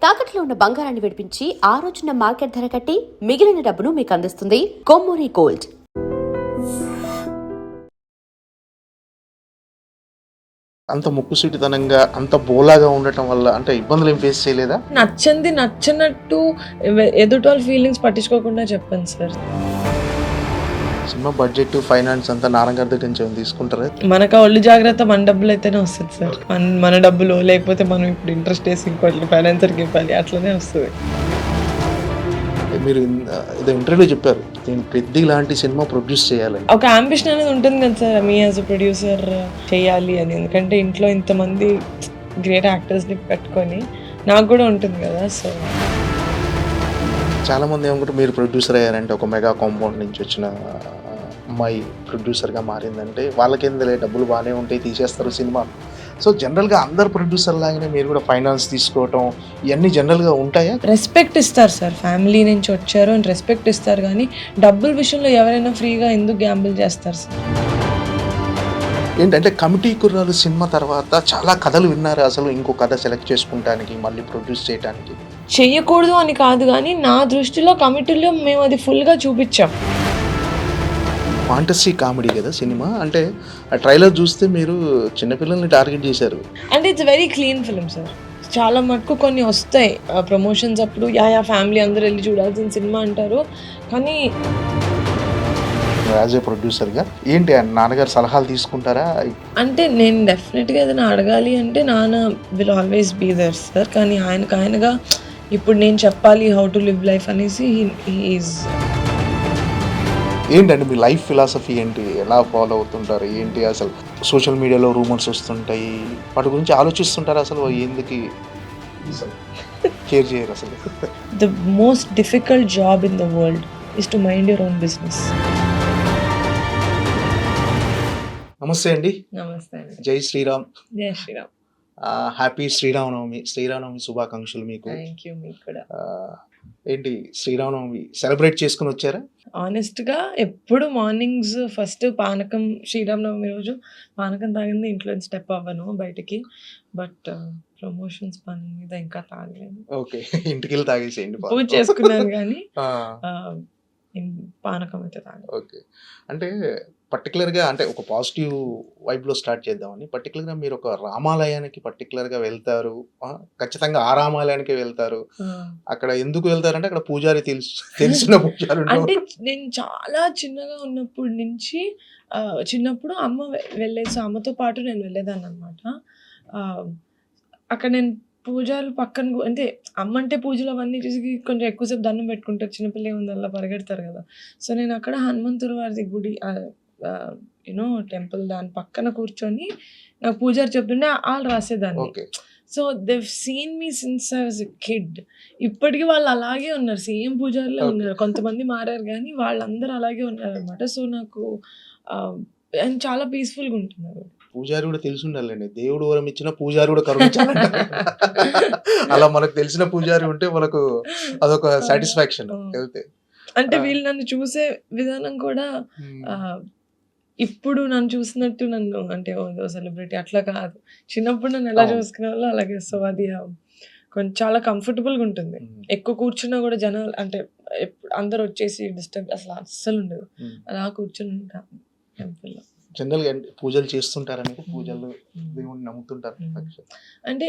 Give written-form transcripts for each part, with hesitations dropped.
తాకట్లో ఉన్న బంగారాన్ని విడిపించి ఆ రోజున మార్కెట్ ధర కట్టి మిగిలిన డబ్బును మీకు అందిస్తుంది కొమ్మూరి గోల్డ్. అంత ముక్కుసూటితనంగా అంత బోలాగా ఉండటం వల్ల అంటే ఇబ్బందులు ఏం ఫేస్ చేయలేదా? నచ్చంది నచ్చనట్టు ఎదుటి వాళ్ళ ఫీలింగ్స్ పట్టించుకోకుండా చెప్పాను సార్. సినిమా బడ్జెట్ ఫైనాన్స్ అంతా నాన్నగారి దగ్గర నుంచి ఏమైనా తీసుకుంటారా? మనకు ఒళ్ళు జాగ్రత్త మన డబ్బులు అయితేనే వస్తుంది సార్. మన డబ్బులు లేకపోతే మనం ఇప్పుడు ఇంట్రెస్ట్ వేసి ఇంకోటి ఫైనాన్సర్కి ఇవ్వాలి, అట్లనే వస్తుంది. మీరు ఏదో ఇంటర్వ్యూలో చెప్పారు నేను పెద్ద లాంటి సినిమా ప్రొడ్యూస్ చేయాలని. ఒక అంబిషన్ అనేది ఉంటుంది కదా sir, me as a producer చేయాలి అని. ఎందుకంటే ఇంట్లో ఇంతమంది గ్రేట్ యాక్టర్స్ని పెట్టుకొని నాకు కూడా ఉంటుంది కదా. సో చాలామంది ఏమనుకుంటే మీరు ప్రొడ్యూసర్ అయ్యారంటే ఒక మెగా కాంపౌండ్ నుంచి వచ్చిన అమ్మాయి ప్రొడ్యూసర్గా మారిందంటే వాళ్ళకేందులే డబ్బులు బాగానే ఉంటాయి తీసేస్తారు సినిమా. సో జనరల్గా అందరు ప్రొడ్యూసర్ లాగానే మీరు కూడా ఫైనాన్స్ తీసుకోవటం ఇవన్నీ జనరల్గా ఉంటాయా? రెస్పెక్ట్ ఇస్తారు సార్, ఫ్యామిలీ నుంచి వచ్చారు అని రెస్పెక్ట్ ఇస్తారు. కానీ డబ్బుల విషయంలో ఎవరైనా ఫ్రీగా ఎందుకు గ్యాంబుల్ చేస్తారు సార్? ఏంటంటే కమిటీ కుర్రాలు సినిమా తర్వాత చాలా కథలు విన్నారు, అసలు ఇంకో కథ సెలెక్ట్ చేసుకుంటానికి మళ్ళీ ప్రొడ్యూస్ చేయడానికి. చెయ్యకూడదు అని కాదు, కానీ నా దృష్టిలో కమిటీలో మేము అది ఫుల్గా చూపించాం. ఫాంటసీ కామెడీ కదా సినిమా, అంటే ఆ ట్రైలర్ చూస్తే మీరు చిన్నపిల్లల్ని టార్గెట్ చేశారు. అంటే it's very clean film sir. చాలా మటుకు కొన్ని వస్తాయి ప్రమోషన్స్ అప్పుడు, యా ఫ్యామిలీ అందరూ వెళ్ళి చూడాల్సిన సినిమా అంటారు. కానీ యాజ్ ఏ ప్రొడ్యూసర్గా ఏంటి నాన్నగారు సలహాలు తీసుకుంటారా? అంటే నేను డెఫినెట్గా ఏదైనా అడగాలి అంటే నాన్న will always be there sir. కానీ ఆయనగా ఇప్పుడు నేను చెప్పాలి హౌ టు లివ్ లైఫ్ అనేసి ఈజ్. ఏంటంటే మీ లైఫ్ ఫిలాసఫీ ఏంటి, ఎలా ఫాలో అవుతుంటారు ఏంటి? అసలు సోషల్ మీడియాలో రూమర్స్ వస్తుంటాయి, వాటి గురించి ఆలోచిస్తుంటారు, అసలు ఎందుకు కేర్ చేయరు అసలు? The most difficult job in the world is to mind your own business. నమస్తే అండి. నమస్తే అండి. జై శ్రీరామ్. జై శ్రీరామ్. హ్యాపీ శ్రీరామనవమి శుభాకాంక్షలు మీకు. Thank you. మీకు కూడా. ఏంటి శ్రీరామనవమి సెలబ్రేట్ చేసుకుని వచ్చారా? ఆనెస్ట్గా ఎప్పుడు మార్నింగ్స్ ఫస్ట్ పానకం, శ్రీరామనవమి రోజు పానకం తాగింది, ఇంట్లో స్టెప్ అవ్వను బయటికి. బట్ ప్రమోషన్స్ పని మీద ఇంకా తాగలేదు. ఓకే, ఇంటికి వెళ్ళి తాగేసేయండి. పూజ చేసుకున్నాను కానీ పానకం అయితే తాగలేదు. ఓకే, అంటే పర్టికులర్గా అంటే ఒక పాజిటివ్ వైబ్లో స్టార్ట్ చేద్దామని పర్టికులర్గా మీరు ఒక రామాలయానికి పర్టికులర్గా వెళ్తారు, ఖచ్చితంగా ఆ రామాలయానికి వెళ్తారు. అక్కడ ఎందుకు వెళ్తారంటే అక్కడ పూజారి తెలిసిన పూజారి. అంటే నేను చాలా చిన్నగా ఉన్నప్పటి నుంచి చిన్నప్పుడు అమ్మ వెళ్ళేసి అమ్మతో పాటు నేను వెళ్ళేదాన్ని అనమాట. అక్కడ నేను పూజలు పక్కన అంటే అమ్మ అంటే పూజలు అవన్నీ చూసి కొంచెం ఎక్కువసేపు దండం పెట్టుకుంటారు, చిన్నపిల్ల ఉంది అలా పరిగెడతారు కదా. సో నేను అక్కడ హనుమంతుల వారి గుడి యూనో టెంపుల్ దాని పక్కన కూర్చొని నాకు పూజారి చెప్తుంటే వాళ్ళు రాసేదాన్ని. So they seen me since I was a kid. ఇప్పటికీ వాళ్ళు అలాగే ఉన్నారు, సేమ్ పూజారిలో ఉన్నారు. కొంతమంది మారారు కానీ వాళ్ళందరూ అలాగే ఉన్నారు అనమాట. సో నాకు చాలా పీస్ఫుల్గా ఉంటుంది. పూజారి కూడా తెలిసి ఉండాలండి, దేవుడు వరం ఇచ్చిన పూజారి కూడా కరుణించాలి. అలా మనకు తెలిసిన పూజారి ఉంటే మనకు అదొక సాటిస్ఫాక్షన్ వెళ్తే. అంటే వీళ్ళు నన్ను చూసే విధానం కూడా ఇప్పుడు నన్ను చూసినట్టు నన్ను అంటే సెలబ్రిటీ అట్లా కాదు, చిన్నప్పుడు నన్ను ఎలా చూసుకునే వాళ్ళు అలాగే. సో అది కొంచెం చాలా కంఫర్టబుల్గా ఉంటుంది. ఎక్కువ కూర్చున్నా కూడా జనాలు అంటే అందరు వచ్చేసి డిస్టర్బ్ అస్సలు ఉండదు. అలా కూర్చుని ఉంటాను టెంపుల్లో. జనరల్గా పూజలు చేస్తుంటారని, పూజలు దేవుడిని నమ్ముతుంటారు అంటే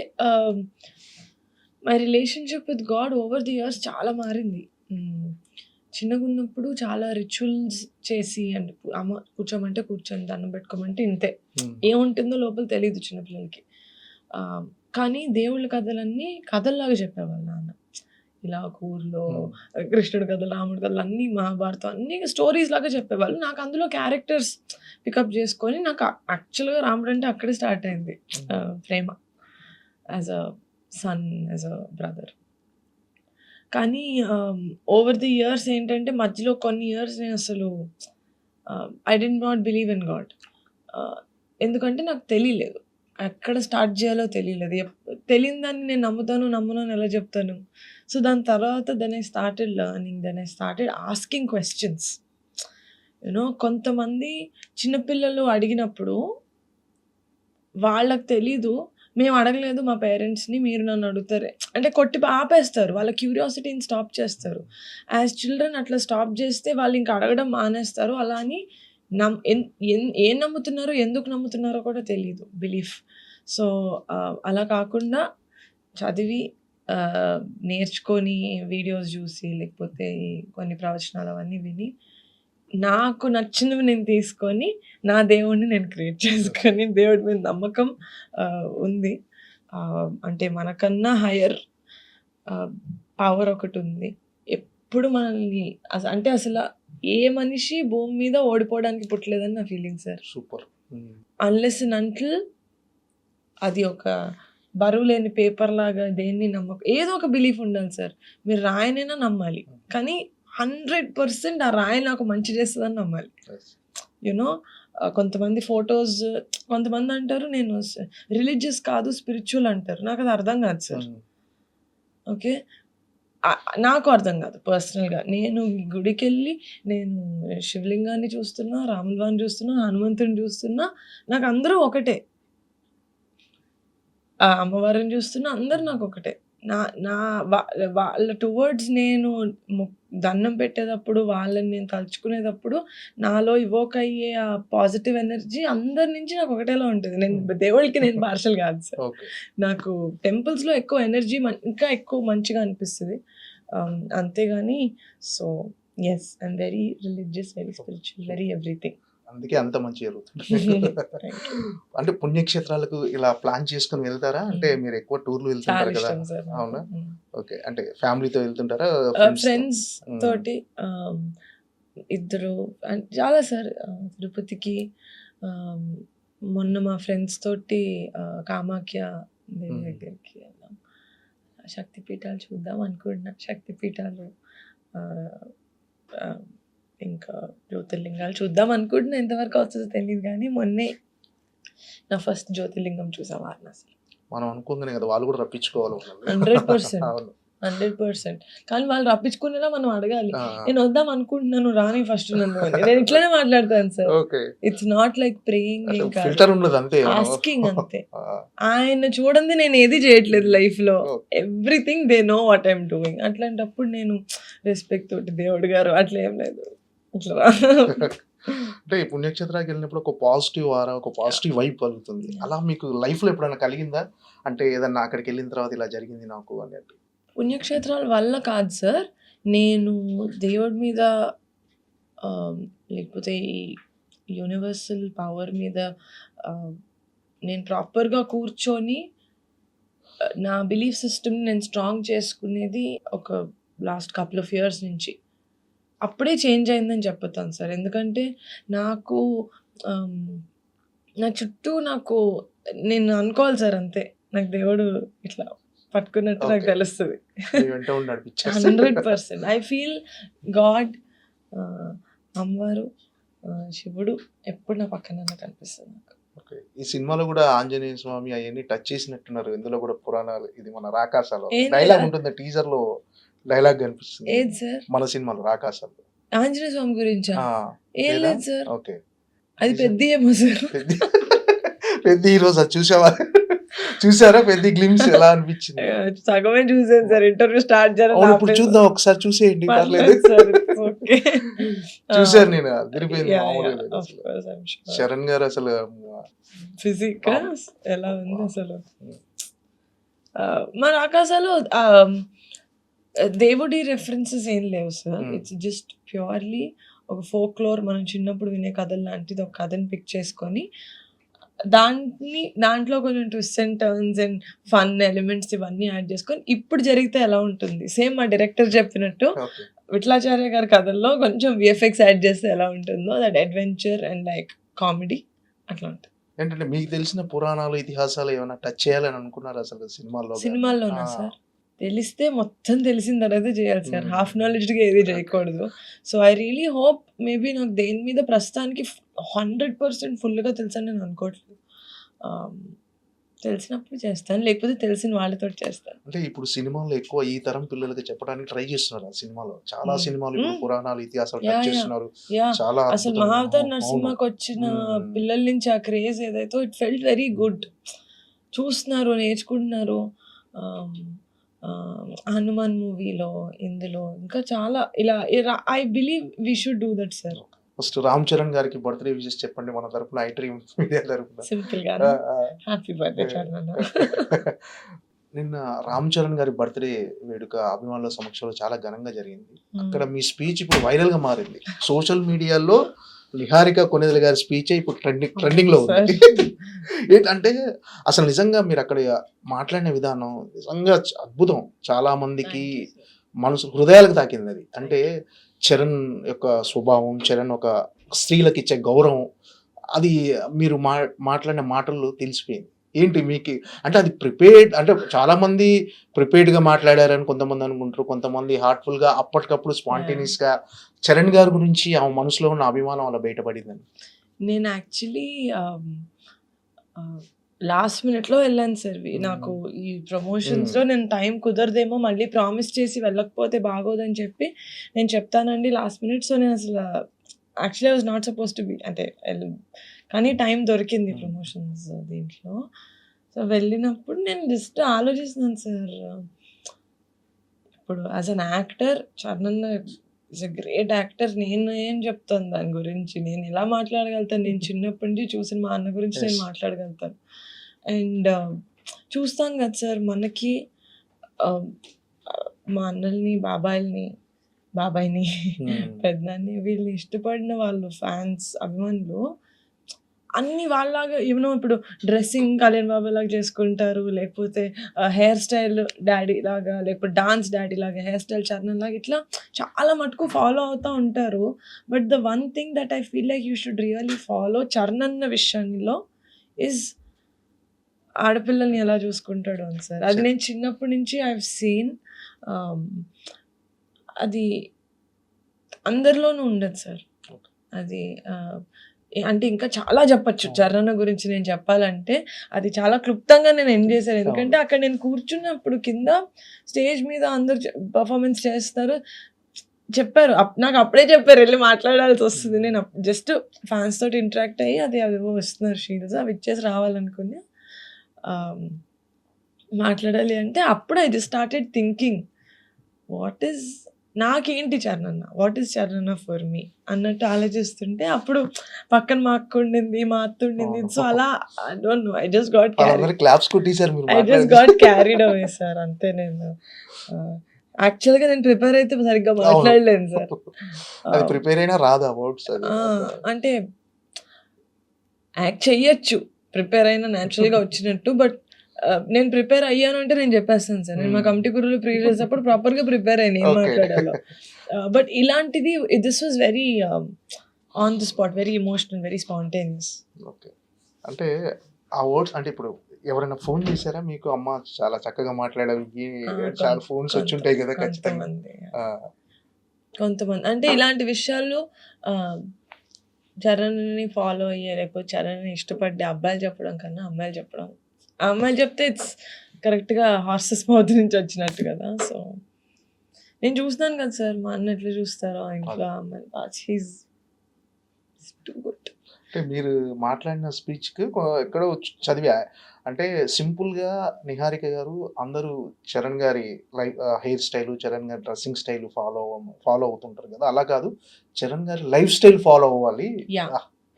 my relationship with God over the years చాలా మారింది. చిన్నగా ఉన్నప్పుడు చాలా రిచువల్స్ చేసి అంటే అమ్మ కూర్చోమంటే కూర్చొని దండం పెట్టుకోమంటే ఇంతే, ఏముంటుందో లోపల తెలియదు చిన్నపిల్లలకి. కానీ దేవుళ్ళ కథలన్నీ కథల్లాగా చెప్పేవాళ్ళు నాన్న. ఇలా ఒక ఊర్లో కృష్ణుడి కథలు, రాముడి కథలు అన్నీ, మహాభారతం అన్నీ స్టోరీస్ లాగా చెప్పేవాళ్ళు. నాకు అందులో క్యారెక్టర్స్ పికప్ చేసుకొని నాకు యాక్చువల్గా రాముడు అంటే అక్కడే స్టార్ట్ అయింది ప్రేమ, as a son, as a brother. కానీ ఓవర్ ది ఇయర్స్ ఏంటంటే మధ్యలో కొన్ని ఇయర్స్ నేను అసలు I did not believe in God. ఎందుకంటే నాకు తెలియలేదు, ఎక్కడ స్టార్ట్ చేయాలో తెలియలేదు. తెలియని దాన్ని నేను నమ్మును అని ఎలా చెప్తాను. సో దాని తర్వాత then I started learning, then I started asking questions. You know కొంతమంది చిన్నపిల్లలు అడిగినప్పుడు వాళ్ళకి తెలీదు మేము అడగలేదు మా పేరెంట్స్‌ని, మీరు నన్ను అడుగుతారే అంటే కొట్టి ఆపేస్తారు. వాళ్ళ క్యూరియాసిటీని స్టాప్ చేస్తారు. యాస్ చిల్డ్రన్ అట్లా స్టాప్ చేస్తే వాళ్ళు ఇంక అడగడం మానేస్తారు. అలా అని నమ్ ఎన్ ఎన్ ఏం నమ్ముతున్నారో, ఎందుకు నమ్ముతున్నారో కూడా తెలీదు బిలీఫ్. సో, అలా కాకుండా చదివి నేర్చుకొని వీడియోస్ చూసి లేకపోతే ఈ కొన్ని ప్రవచనాలు అవన్నీ విని నాకు నచ్చినవి నేను తీసుకొని నా దేవుడిని నేను క్రియేట్ చేసుకొని దేవుడి మీద నమ్మకం ఉంది. అంటే మనకన్నా హయ్యర్ పవర్ ఒకటి ఉంది. ఎప్పుడు మనల్ని అంటే అసలు ఏ మనిషి భూమి మీద ఓడిపోవడానికి పుట్టలేదని నా feeling sir. Super. Unless and until అది ఒక బరువు లేని పేపర్ లాగా దేన్ని ఏదో ఒక బిలీఫ్ ఉండాలి సార్. మీరు రాయనైనా నమ్మాలి, కానీ 100% ఆ రాయి నాకు మంచి చేస్తుందని నమ్మాలి. యూనో కొంతమంది ఫొటోస్, కొంతమంది అంటారు నేను రిలీజియస్ కాదు స్పిరిచువల్ అంటారు. నాకు అది అర్థం కాదు సార్. ఓకే, నాకు అర్థం కాదు పర్సనల్గా. నేను గుడికి వెళ్ళి నేను శివలింగాన్ని చూస్తున్నా, రాములవారిని చూస్తున్నా, హనుమంతుని చూస్తున్నా, నాకు అందరూ ఒకటే. అమ్మవారిని చూస్తున్నా, అందరు నాకు ఒకటే. వాళ్ళ టువర్డ్స్ నేను దండం పెట్టేటప్పుడు, వాళ్ళని నేను తలుచుకునేటప్పుడు నాలో ఇవోక్ అయ్యే ఆ పాజిటివ్ ఎనర్జీ అందరి నుంచి నాకు ఒకటేలా ఉంటుంది. నేను దేవుడికి నేను పార్షల్ కాదు సార్. నాకు టెంపుల్స్లో ఎక్కువ ఎనర్జీ ఇంకా ఎక్కువ మంచిగా అనిపిస్తుంది. అంతేగాని so yes, I'm very religious, very spiritual, very everything. అందుకే అంత మంచి జరుగుతుంది. అంటే పుణ్యక్షేత్రాలకు ఇలా ప్లాన్ చేసుకుని వెళ్తారా? అంటే మీరు ఎక్కువ టూర్లు వెళ్తుంటారు కదా? అవునా? ఓకే, అంటే ఫ్యామిలీతో వెళ్తుంటారా? ఫ్రెండ్స్ తోటి ఇద్దరు చాలా సార్. తిరుపతికి మొన్న మా ఫ్రెండ్స్ తోటి కామాఖ్య దేవి దగ్గరికి వెళ్ళాం. శక్తిపీఠాలు చూద్దాం అనుకుంటున్నా. శక్తిపీఠాలు ఇంకా జ్యోతిర్లింగాలు చూద్దాం అనుకుంటున్నా. ఎంతవరకు వస్తుందో తెలియదు, కానీ మొన్నే నా ఫస్ట్ జ్యోతిర్లింగం చూసాం వారణాసి. మనం అనుకుంది కదా వాళ్ళు కూడా రప్పించుకోవాలి. 100%. కానీ వాళ్ళు రప్పించుకునేలా మనం అడగాలి. నేను వద్దాం అనుకుంటున్నాను, రాని ఫస్ట్ నన్ను అని. నేను ఇట్లనే మాట్లాడతాను sir. It's not like praying, ఇంకా ఆస్కింగ్ అంతే. ఆయన చూడండి నేను ఏది చేయట్లేదు లైఫ్ లో. Everything they know what I'm doing. అట్లాంటప్పుడు నేను రెస్పెక్ట్ తోటి దేవుడు గారు అట్లా ఏం లేదు ఇట్లా. అంటే ఈ పుణ్యక్షేత్రానికి వెళ్ళినప్పుడు ఒక పాజిటివ్ ఆరా, ఒక పాజిటివ్ వైబ్ కలుగుతుంది. అలా మీకు లైఫ్ లో ఎప్పుడైనా కలిగిందా? అంటే ఏదన్నా అక్కడికి వెళ్ళిన తర్వాత ఇలా జరిగింది నాకు అన్నట్టు. పుణ్యక్షేత్రాల వల్ల కాదు సార్, నేను దేవుడి మీద లేకపోతే ఈ యూనివర్సల్ పవర్ మీద నేను ప్రాపర్గా కూర్చొని నా బిలీఫ్ సిస్టమ్ని నేను స్ట్రాంగ్ చేసుకునేది ఒక లాస్ట్ కపుల్ ఆఫ్ ఇయర్స్ నుంచి. అప్పుడే చేంజ్ అయిందని చెప్తాను సార్. ఎందుకంటే నాకు నా చుట్టూ నేను అనుకోవాలి సార్ అంతే, నాకు దేవుడు ఇట్లా పట్టుకున్నట్టు నాకు తెలుస్తుంది. 100%. ఐ ఫీల్ గాడ్, అమ్మవారు, శివుడు ఎప్పుడు నా పక్కన కనిపిస్తుంది నాకు. ఈ సినిమాలో కూడా ఆంజనేయ స్వామి అవన్నీ టచ్ చేసినట్టున్నారు. ఇందులో కూడా పురాణాలు, ఇది మన రాకాసాలో డైలాగ్ ఉంటుంది, టీజర్ లో డైలాగ్ కనిపిస్తుంది. ఏది సార్? మన సినిమాలో రాకాసాలో ఆంజనేయ స్వామి గురించా? ఏం లేదు సార్. ఓకే, అది పెద్ద ఏమో సార్. పెద్ద ఈరోజు అది చూసారా? పెద్ద గ్లిమ్స్ ఎలా అనిపించింది? సగమే చూసాను సార్. ఇంటర్వ్యూ స్టార్ట్ చేయాలి, ఇప్పుడు చూద్దాం, ఒకసారి చూసేయండి. చూసాను నేను, అదిరిపోయింది. శరణ్ గారు అసలు ఫిజిక్ ఎలా ఉంది అసలు. మన ఆకాశాలు దేవుడి రెఫరెన్సెస్ ఏం లేవు సార్. ఇట్స్ జస్ట్ ప్యూర్లీ ఒక ఫోక్లోర్, మనం చిన్నప్పుడు వినే కథలు లాంటిది ఒక కథని పిక్ చేసుకొని దాంట్లో కొంచెం twist and turns and fun elements ఇవన్నీ యాడ్ చేసుకొని ఇప్పుడు జరిగితే ఎలా ఉంటుంది, సేమ్ మా డైరెక్టర్ చెప్పినట్టు విఠలాచార్య గారి కథల్లో కొంచెం విఎఫ్ఎక్స్ యాడ్ చేస్తే ఎలా ఉంటుందో, that adventure and like comedy అట్లా ఉంటుంది. ఏంటంటే మీకు తెలిసిన పురాణాలు, ఇతిహాసాలు ఏమైనా టచ్ చేయాలని అనుకున్నారు అసలు సినిమాల్లోనా సార్? తెలిస్తే మొత్తం తెలిసిన తర్వాత చేయాలి సార్. హాఫ్ నాలెడ్జ్గా ఏది చేయకూడదు. So I really hope, maybe నాకు దేని మీద ప్రస్తుతానికి 100% ఫుల్గా తెలుసని నేను అనుకోవట్లేదు. తెలిసినప్పుడు చేస్తాను, లేకపోతే తెలిసిన వాళ్ళతో చేస్తాను. అంటే ఇప్పుడు సినిమాలో ఎక్కువ ఈ తరం పిల్లలకి చెప్పడానికి ట్రై చేస్తున్నారు. ఆ సినిమాలో చాలా సినిమాలు ఇప్పుడు పురాణాలు, ఇతిహాసాలు టచ్ చేస్తున్నారు. చాలా అసలు మహావతార్ నరసింహకి వచ్చిన పిల్లల నుంచి ఆ క్రేజ్ ఏదైతే, ఇట్ ఫెల్ట్ వెరీ గుడ్. చూస్తున్నారు, నేర్చుకుంటున్నారు. హనుమాన్ మూవీలో, ఇందులో ఇంకా చాలా ఇలా I believe we should do that sir. First Ram Charan గారికి బర్త్డే విషెస్ చెప్పండి మన తరపున, ఐ డ్రీమ్ మీడియా తరపున. సింపుల్ గా హ్యాపీ బర్త్డే చరణ్. నిన్న రామ్ చరణ్ గారి బర్త్డే వేడుక అభిమానుల సమక్షంలో చాలా ఘనంగా జరిగింది. అక్కడ మీ స్పీచ్ ఇప్పుడు వైరల్ గా మారింది. సోషల్ మీడియాలో నిహారిక కొణిదెల గారి స్పీచ్ ఇప్పుడు ట్రెండింగ్ లో ఉంది. ఏంటంటే అసలు నిజంగా మీరు అక్కడ మాట్లాడిన విధానం నిజంగా అద్భుతం. చాలా మందికి మనసు హృదయాలకు తాకింది అది. అంటే చరణ్ యొక్క స్వభావం, చరణ్ ఒక స్త్రీలకు ఇచ్చే గౌరవం, అది మీరు మాట్లాడిన మాటల్లో తెలిసిపోయింది. ఏంటి మీకు అంటే అది ప్రిపేర్డ్, అంటే చాలా మంది ప్రిపేర్డ్ గా మాట్లాడారని కొంతమంది అనుకుంటారు, కొంతమంది హార్ట్ఫుల్ గా అప్పటికప్పుడు స్పాంటేనియస్ గా. చరణ్ గారి గురించి ఆ మనసులో ఉన్న అభిమానం అలా బయటపడిందని. నేను యాక్చువల్లీ లాస్ట్ మినిట్లో వెళ్ళాను సార్. నాకు ఈ ప్రమోషన్స్లో నేను టైం కుదరదేమో, మళ్ళీ ప్రామిస్ చేసి వెళ్ళకపోతే బాగోదని చెప్పి నేను చెప్తానండి లాస్ట్ మినిట్. సో నేను అసలు actually I was not suppose to be, అంటే కానీ టైం దొరికింది ప్రమోషన్స్ దీంట్లో. సో వెళ్ళినప్పుడు నేను జస్ట్ ఆలోచిస్తున్నాను సార్, ఇప్పుడు as an actor Charan is a great actor. నేను ఏం చెప్తాను దాని గురించి, నేను ఎలా మాట్లాడగలుగుతాను? నేను చిన్నప్పటి నుంచి చూసిన మా అన్న గురించి నేను మాట్లాడగలుగుతాను. అండ్ చూస్తాం కదా సార్, మనకి మా అన్నల్ని, బాబాయిని పెద్దనాన్ని, వీళ్ళని ఇష్టపడిన వాళ్ళు ఫ్యాన్స్, అభిమానులు అన్ని వాళ్ళలాగా ఏమో. ఇప్పుడు డ్రెస్సింగ్ కళ్యాణ్ బాబు లాగా చేసుకుంటారు, లేకపోతే హెయిర్ స్టైల్ డాడీ లాగా, లేకపోతే డాన్స్ డాడీ లాగా, హెయిర్ స్టైల్ చరణ్ లాగా, ఇట్లా చాలా మటుకు ఫాలో అవుతూ ఉంటారు. But the one thing that I feel like you should really follow Charan అన్న విషయంలో ఇస్ ఆడపిల్లల్ని ఎలా చూసుకుంటాడు అని సార్. అది నేను చిన్నప్పటి నుంచి ఐ హావ్ సీన్. అది అందరిలోనూ ఉండదు సార్. అది అంటే ఇంకా చాలా చెప్పచ్చు చరణ్ గురించి నేను చెప్పాలంటే. అది చాలా క్లుప్తంగా నేను ఎండ్ చేశాను, ఎందుకంటే అక్కడ నేను కూర్చున్నప్పుడు కింద స్టేజ్ మీద అందరు పర్ఫార్మెన్స్ చేస్తారు, చెప్పారు నాకు అప్పుడే చెప్పారు వెళ్ళి మాట్లాడాల్సి వస్తుంది. నేను జస్ట్ ఫ్యాన్స్ తోటి ఇంటరాక్ట్ అయ్యి అది వస్తున్నారు షీల్డ్స్, అవి ఇచ్చేసి రావాలనుకుని మాట్లాడాలి అంటే అప్పుడు I just started thinking what is, నాకేంటి చరణ్ అన్న, వాట్ ఈస్ చరణ్ అన్న ఫర్ మీ అన్నట్టు ఆలోచిస్తుంటే అప్పుడు పక్కన మా అక్క ఉండింది, మా అత్త ఉండింది. సో అలా I don't know, I just got carried away sir. అంతే. నేను యాక్చువల్గా నేను ప్రిపేర్ అయితే సరిగ్గా మాట్లాడలేను సార్. ప్రిపేర్ అయినా రాదా అంటే యాక్ట్ చెయ్యొచ్చు, ప్రిపేర్ అయినా న్యాచురల్గా వచ్చినట్టు. బట్ నేను ప్రిపేర్ అయ్యాను అంటే నేను చెప్పేస్తాను సార్. నేను మా కమిటీ గురువులు ప్రీ చేసేటప్పుడు ప్రాపర్గా ప్రిపేర్ అయ్యాను ఏం మాట్లాడాలో. బట్ ఇలాంటిది this was very on the spot, very emotional, very spontaneous. Okay. అంటే ఆ వర్డ్స్ అంటే ఇప్పుడు ఎవరైనా ఫోన్ చేశారా మీకు, అమ్మ చాలా చక్కగా మాట్లాడావు, చాలా ఫోన్స్ వచ్చి ఉంటాయి కదా ఖచ్చితంగా. కొంతమంది అంటే ఇలాంటి విషయాల్లో చరణ్ని ఫాలో అయ్యే, లేకపోతే చరణ్ని ఇష్టపడ్డే అబ్బాయిలు చెప్పడం కన్నా అమ్మాయిలు చెప్పడం, అమ్మాయిలు చెప్తే ఇట్స్ కరెక్ట్గా హార్సెస్ మౌత్ నుంచి వచ్చినట్టు కదా. సో నేను చూస్తున్నాను కదా సార్, మా అన్న ఎట్లా చూస్తారో ఇంట్లో అమ్మాయిలు. Too good. అంటే మీరు మాట్లాడిన స్పీచ్కి ఎక్కడో చదివా, అంటే సింపుల్గా నిహారిక గారు అందరూ చరణ్ గారి హెయిర్ స్టైలు, చరణ్ గారి డ్రెస్సింగ్ స్టైల్ ఫాలో అవుతుంటారు కదా, అలా కాదు చరణ్ గారి లైఫ్ స్టైల్ ఫాలో అవ్వాలి.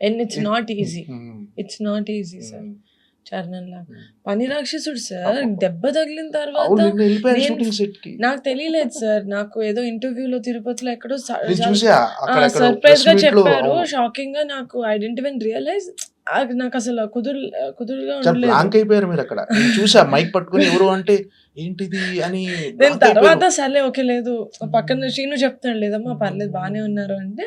And it's not easy sir. Charan లాగా పని రాక్షసుడు సార్. దెబ్బ తగిలిన తర్వాత నాకు తెలియలేదు సార్. నాకు ఏదో ఇంటర్వ్యూలో తిరుపతిలో ఎక్కడో సర్ప్రైజ్ గా చెప్పారు, షాకింగ్ గా. నాకు ఐ డోంట్ ఈవెన్ రియలైజ్, నాకు అసలు కుదురుగా చూసా మైక్ పట్టుకుని ఎవరు అంటే ఏంటిది అని. నేను తర్వాత సర్లే ఓకే లేదు, పక్కన శ్రీను చెప్తాడు లేదమ్మా పర్లేదు బాగానే ఉన్నారు అంటే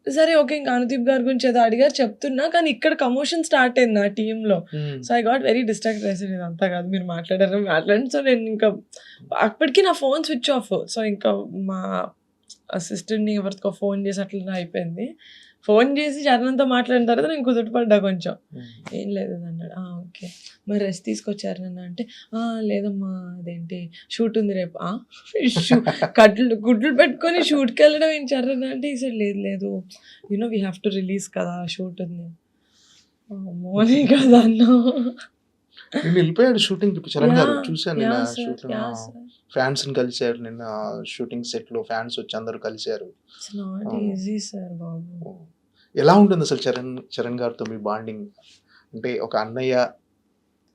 సరే ఓకే. ఇంకా అనుదీప్ గారి గురించి ఏదో అడిగారు చెప్తున్నా, కానీ ఇక్కడ కమోషన్ స్టార్ట్ అయింది నా టీంలో. So I got very distract అయ్యాను. ఇదంతా కాదు మీరు మాట్లాడండి. సో నేను ఇంకా అప్పటికి నా ఫోన్ స్విచ్ ఆఫ్. సో ఇంకా మా అసిస్టెంట్ని ఎవరికో ఫోన్ చేసి అట్లా అయిపోయింది. ఫోన్ చేసి చరణ్తో మాట్లాడిన తర్వాత నేను కుదుటపడ్డా కొంచెం. ఏం లేదు అన్నాడు. ఓకే మరి రెస్ట్ తీసుకొచ్చారు నన్ను అంటే, లేదమ్మా అదేంటి షూట్ ఉంది రేపు. గుడ్లు పెట్టుకొని షూట్కి వెళ్ళడం ఏం చరణ్ అంటే, ఈ సార్ లేదు you know we have to release కదా, షూట్ ఉంది. అమ్మో! నీ కదా అన్నావు. నిన్న వెళ్ళిపోయాడు షూటింగ్ చరణ్ గారు, యాహ్! చూశాను నిన్న yeah! Sir. Shooting. Yeah! Sir. Fans ని కలిశారు నిన్న, షూటింగ్ సెట్ లో ఫ్యాన్స్ వచ్చి అందరూ కలిశారు. ఇట్స్ నాట్ ఆ, ఈజీ సార్ బాబు. ఎలా ఉంటుంది అసలు చరణ్ గారితో మీ బాండింగ్? అంటే ఒక అన్నయ్య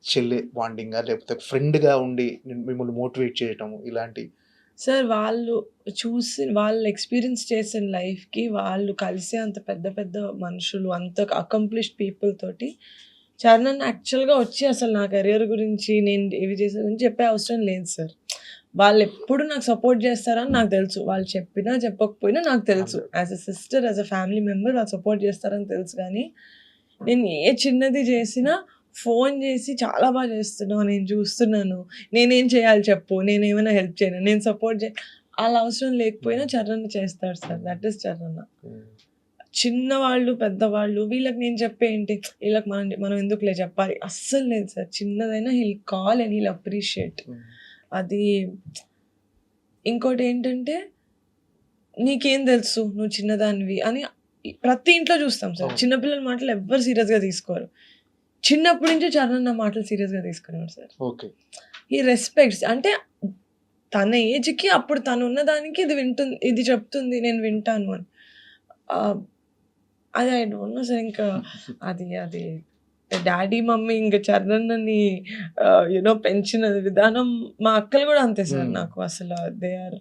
చెల్లి బాండింగా, లేకపోతే ఫ్రెండ్ గా ఉండి మిమ్మల్ని మోటివేట్ చేయటం ఇలాంటి? సార్ వాళ్ళు వాళ్ళు ఎక్స్‌పీరియన్స్ చేసిన లైఫ్‌కి వాళ్ళు కలిసే అంత పెద్ద పెద్ద మనుషులు, అంత అకంప్లిష్డ్ పీపుల్ తోటి చరణ్ అన్న యాక్చువల్‌గా వచ్చి అసలు నా కెరియర్ గురించి, నేను ఇవి చేసే గురించి చెప్పే అవసరం లేదు సార్. వాళ్ళెప్పుడు నాకు సపోర్ట్ చేస్తారని నాకు తెలుసు. వాళ్ళు చెప్పినా చెప్పకపోయినా నాకు తెలుసు. As a sister, as a family member వాళ్ళు సపోర్ట్ చేస్తారని తెలుసు గానీ, నేను ఏ చిన్నది చేసినా ఫోన్ చేసి చాలా బాగా చేస్తున్నావు, నేను చూస్తున్నాను, నేనేం చేయాలి చెప్పు, నేనేమైనా హెల్ప్ చేయనా, నేను సపోర్ట్ ఆళ్ళ అవసరం లేకపోయినా చరణ్ చేస్తాడు సార్. That is Charan. చిన్నవాళ్ళు, పెద్దవాళ్ళు వీళ్ళకి నేను చెప్పేంటి, వీళ్ళకి మనం ఎందుకులే చెప్పాలి, అస్సలు లేదు సార్. చిన్నదైనా he'll call and he'll appreciate. అది ఇంకోటేంటంటే, నీకేం తెలుసు నువ్వు చిన్నదానివి అని ప్రతి ఇంట్లో చూస్తాం సార్. అవును. చిన్న పిల్లల మాటలు ఎవ్వరు సీరియస్‌గా తీసుకోరు. చిన్నప్పటి నుంచే చరణ్ నా మాటలు సీరియస్‌గా తీసుకునేవాడు సార్. ఓకే. ఈ రెస్పెక్ట్స్ అంటే తన ఏజ్‌కి అప్పుడు తనున్న దానికి ఇది వింటుంది, ఇది చెప్తుంది, నేను వింటాను అని. అది ఐ డోంట్ నో సార్. ఇంకా అది అది డాడీ, మమ్మీ ఇంక చరణ్‌ని పెంచిన విధానం మా అక్కలు గూడా అంతే సార్. నాకు అసలు దే ఆర్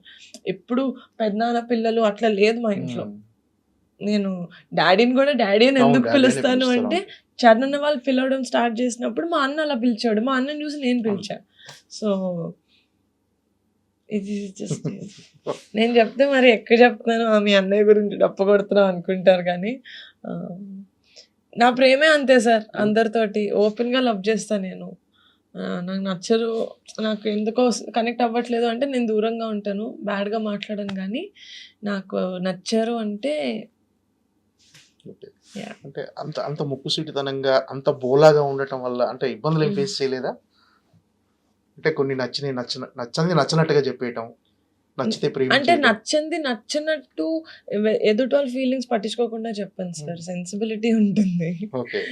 ఎప్పుడు పెదనాన్న పిల్లలు అట్లా లేదు మా ఇంట్లో. నేను డాడీని గూడా డాడీ అని అవును, ఎందుకు డాడీ అనే పిలుస్తాను పిలుస్తారు. అంటే, చరణ్ అన్న వాళ్ళు పిలవడం స్టార్ట్ చేసినప్పుడు మా అన్న అలా పిలిచాడు. మా అన్నని చూసి నేను పిలిచా. సో, ఇది జస్ట్ నేను చెప్తే మరి ఎక్కువ చెప్తున్నాను, మీ అన్నయ్య గురించి డప్పు కొడుతున్నావు అనుకుంటారు కానీ, నా ప్రేమే అంతే సార్. అందరితోటి ఓపెన్‌గా లవ్ చేస్తా నేను. నాకు నచ్చరు, నాకు ఎందుకో కనెక్ట్ అవ్వట్లేదు అంటే నేను దూరంగా ఉంటాను. బ్యాడ్‌గా మాట్లాడను గానీ, నాకు నచ్చరు అంటే ఓకే. యాహ్! అంటే అంత అంత ముక్కుసూటితనంగా, అంత బోలాగా ఉండటం వల్ల అంటే ఇబ్బందులు ఏం ఫేస్ చేయలేదా? అంటే కొన్ని నచ్చినవి నచ్చనిది నచ్చనట్టుగా చెప్పేయటం, నచ్చితే అంటే ప్రేమించేయటం. నచ్చంది నచ్చనట్టు ఎదుటి వాళ్ళ ఫీలింగ్స్ పట్టించుకోకుండా చెప్పను సార్. సెన్సిబిలిటీ ఉంటుంది. ఓకే.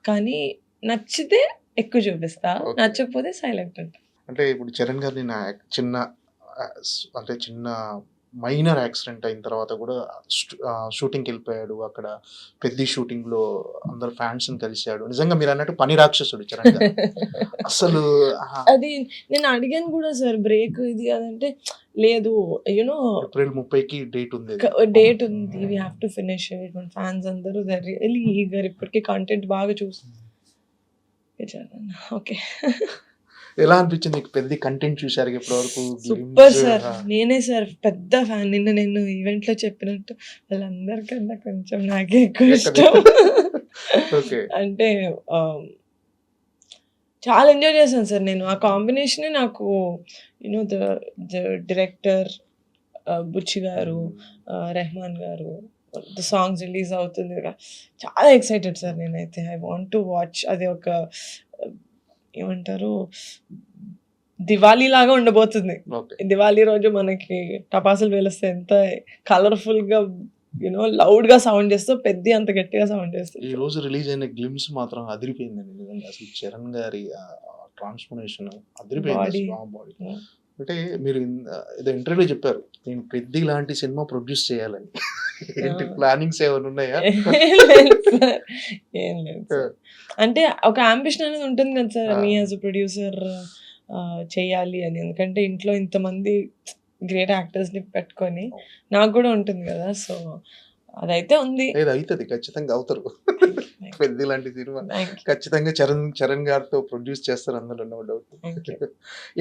కానీ నచ్చితే ఎక్కువ చూపిస్తా. ఓకే. నచ్చకపోతే సైలెంట్ ఉంటా. అంటే ఇప్పుడు చరణ్ గారిని చిన్న అంటే చిన్న మైనర్ యాక్సిడెంట్ అయిన తర్వాత కూడా షూటింగ్కి వెళ్ళిపోయాడు. అక్కడ పెద్ద షూటింగ్లో అందరు ఫ్యాన్స్ని కలిశాడు. నిజంగా మీరు అన్నట్టు పని రాక్షసుడు చరణ్ గారు. అసలు అది నేను అడిగాను కూడా సార్, బ్రేక్ ఇది అదంటే లేదు, ఏప్రిల్ 30కి డేట్ ఉంది. డేట్ ఉంది, we have to finish it. మన ఫ్యాన్స్ అందరూ దే ఆర్ రియల్లీ ఈగర్. ఇప్పటికే కంటెంట్ బాగా ఓకే. ఎలా అనిపించింది మీకు? పెద్ద కంటెంట్ చూశారు ఇప్పటి వరకు? Super sir. నేనే సార్ పెద్ద ఫ్యాన్. నేను ఈవెంట్‌లో చెప్పినట్టు వాళ్ళందరికన్నా కొంచెం నాకే ఎక్కువ ఇష్టం. ఓకే. అంటే చాలా ఎంజాయ్ చేశాను సార్ నేను. ఆ కాంబినేషనే నాకు ద డైరెక్టర్ బుచ్చి గారు, రెహమాన్ గారు, ద సాంగ్స్ రిలీజ్ అవుతుంది కదా, చాలా ఎక్సైటెడ్ సార్ నేనైతే. I want to watch. అది ఒక ఏమంటారు, దివాళీ లాగా ఉండబోతుంది. ఓకే. దివాళీ రోజు మనకి టపాసులు పేలిస్తే ఎంత కలర్‌ఫుల్‌గా లౌడ్‌గా సౌండ్ చేస్తూ పెద్ది అంత గట్టిగా సౌండ్ చేస్తుంది. ఈ రోజు రిలీజ్ అయిన గ్లిమ్స్ మాత్రం అదిరిపోయిందండి నిజంగా. అసలు చరణ్ గారి ట్రాన్స్ఫర్మేషన్ అదిరిపోయింది. బాడీ. బాడీ అంటే మీరు ఏదో ఇంటర్వ్యూలో చెప్పారు, నేను పెద్ది లాంటి సినిమా ప్రొడ్యూస్ చేయాలని. ఏంటి ప్లానింగ్స్ ఏమైనా ఉన్నాయా? ఏం లేదు సార్. అంటే ఒక యాంబిషన్ అనేది ఉంటుంది కదా sir, me as a producer చేయాలి అని. ఎందుకంటే ఇంట్లో ఇంతమంది గ్రేట్ యాక్టర్స్‌ని పెట్టుకొని నాకు కూడా ఉంటుంది కదా. సో, అదైతే ఉంది. ఏదో అవుతుంది, ఖచ్చితంగా అవుతారు. పెద్ది లాంటి సినిమా థ్యాంక్ యూ. ఖచ్చితంగా చరణ్ గారితో ప్రొడ్యూస్ చేస్తారు, అందులో నో డౌట్. Thank you.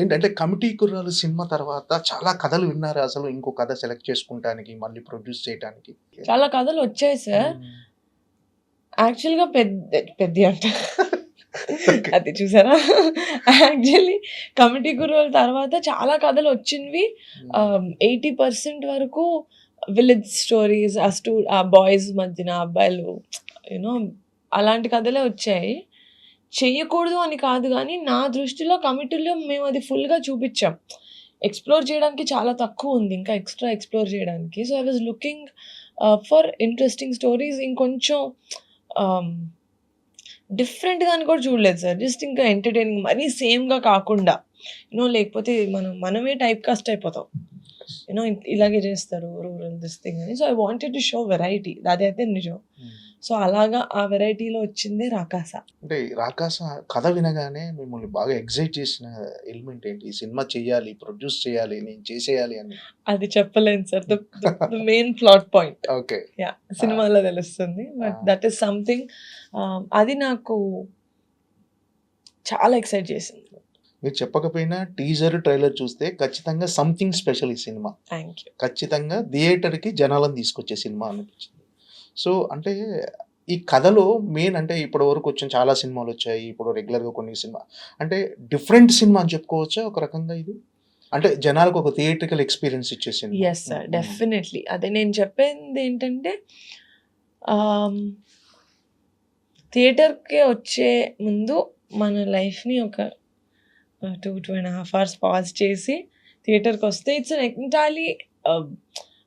ఏంటంటే కమిటీ కుర్రాలు సినిమా తర్వాత చాలా కథలు విన్నారు. అసలు ఇంకో కథ సెలెక్ట్ చేసుకుంటానికి, మళ్ళీ ప్రొడ్యూస్ చేయడానికి చాలా కథలు వచ్చాయి సార్. యాక్చువల్‌గా పెద్ది అంట. అది చూసారా? యాక్చువల్లీ కమిటీ కుర్రోళ్ళ తర్వాత చాలా కథలు వచ్చినవి 80% వరకు విలేజ్ స్టోరీస్, ఆ బాయ్స్ మధ్యన అబ్బాయిలు అలాంటి కథలే వచ్చాయి. చెయ్యకూడదు అని కాదు గానీ, నా దృష్టిలో కమిటీలో మేము అది ఫుల్‌గా చూపిచ్చాం. ఎక్స్‌ప్లోర్ చేయడానికి చాలా తక్కువ ఉంది, ఇంకా ఎక్స్‌ట్రా ఎక్స్‌ప్లోర్ చేయడానికి. So, I was looking for interesting stories. ఇంకొంచెం డిఫరెంట్‌గా అని కూడా చూడలేదు సార్. జస్ట్ ఇంకా ఎంటర్‌టైనింగ్ మరీ సేమ్‌గా కాకుండా. లేకపోతే మనమే టైప్ కాస్ట్ అయిపోతాం. ఇలాగే చేస్తారు రూరల్ దిస్ థింగ్ అని. So, I wanted to show variety. అదైతే నిజం. సో, అలాగా ఆ వెరైటీలో వచ్చిందే 'రాకాస'. అంటే ఈ 'రాకాస' కథ వినగానే మిమ్మల్ని బాగా ఎక్సైట్ చేసిన ఎలిమెంట్ ఏంటి? ఈ సినిమా చేయాలి, ప్రొడ్యూస్ చేయాలి, నేను చేసేయాలి అని. అది చెప్పలేను sir. The main plot point. Okay. Yeah! సినిమాలో తెలుస్తుంది. బట్ దట్ ఈస్ సంథింగ్ అది నాకు చాలా ఎక్సైట్ చేసింది. మీరు చెప్పకపోయినా టీజర్, ట్రైలర్ చూస్తే ఖచ్చితంగా సంథింగ్ స్పెషల్ ఈ సినిమా. Thank you. ఖచ్చితంగా థియేటర్‌కి జనాలను తీసుకొచ్చే సినిమా అనిపించింది. సో, అంటే ఈ కథలో మెయిన్ అంటే ఇప్పటి వరకు వచ్చిన చాలా సినిమాలొచ్చాయి. ఇప్పుడు రెగ్యులర్‌గా కొన్ని సినిమా అంటే డిఫరెంట్ సినిమా అని చెప్పుకోవచ్చా ఒక రకంగా ఇది? అంటే జనాలకు ఒక థియేట్రికల్ ఎక్స్‌పీరియన్స్ ఇచ్చే సినిమా. Yes sir. డెఫినెట్‌లీ. అదే నేను చెప్పిందేంటంటే థియేటర్‌కి వచ్చే ముందు మన లైఫ్‌ని ఒక 2.5 అవర్స్ పాజ్ చేసి థియేటర్‌కొస్తే ఇట్స్ ఎన్ ఎంటైర్‌లీ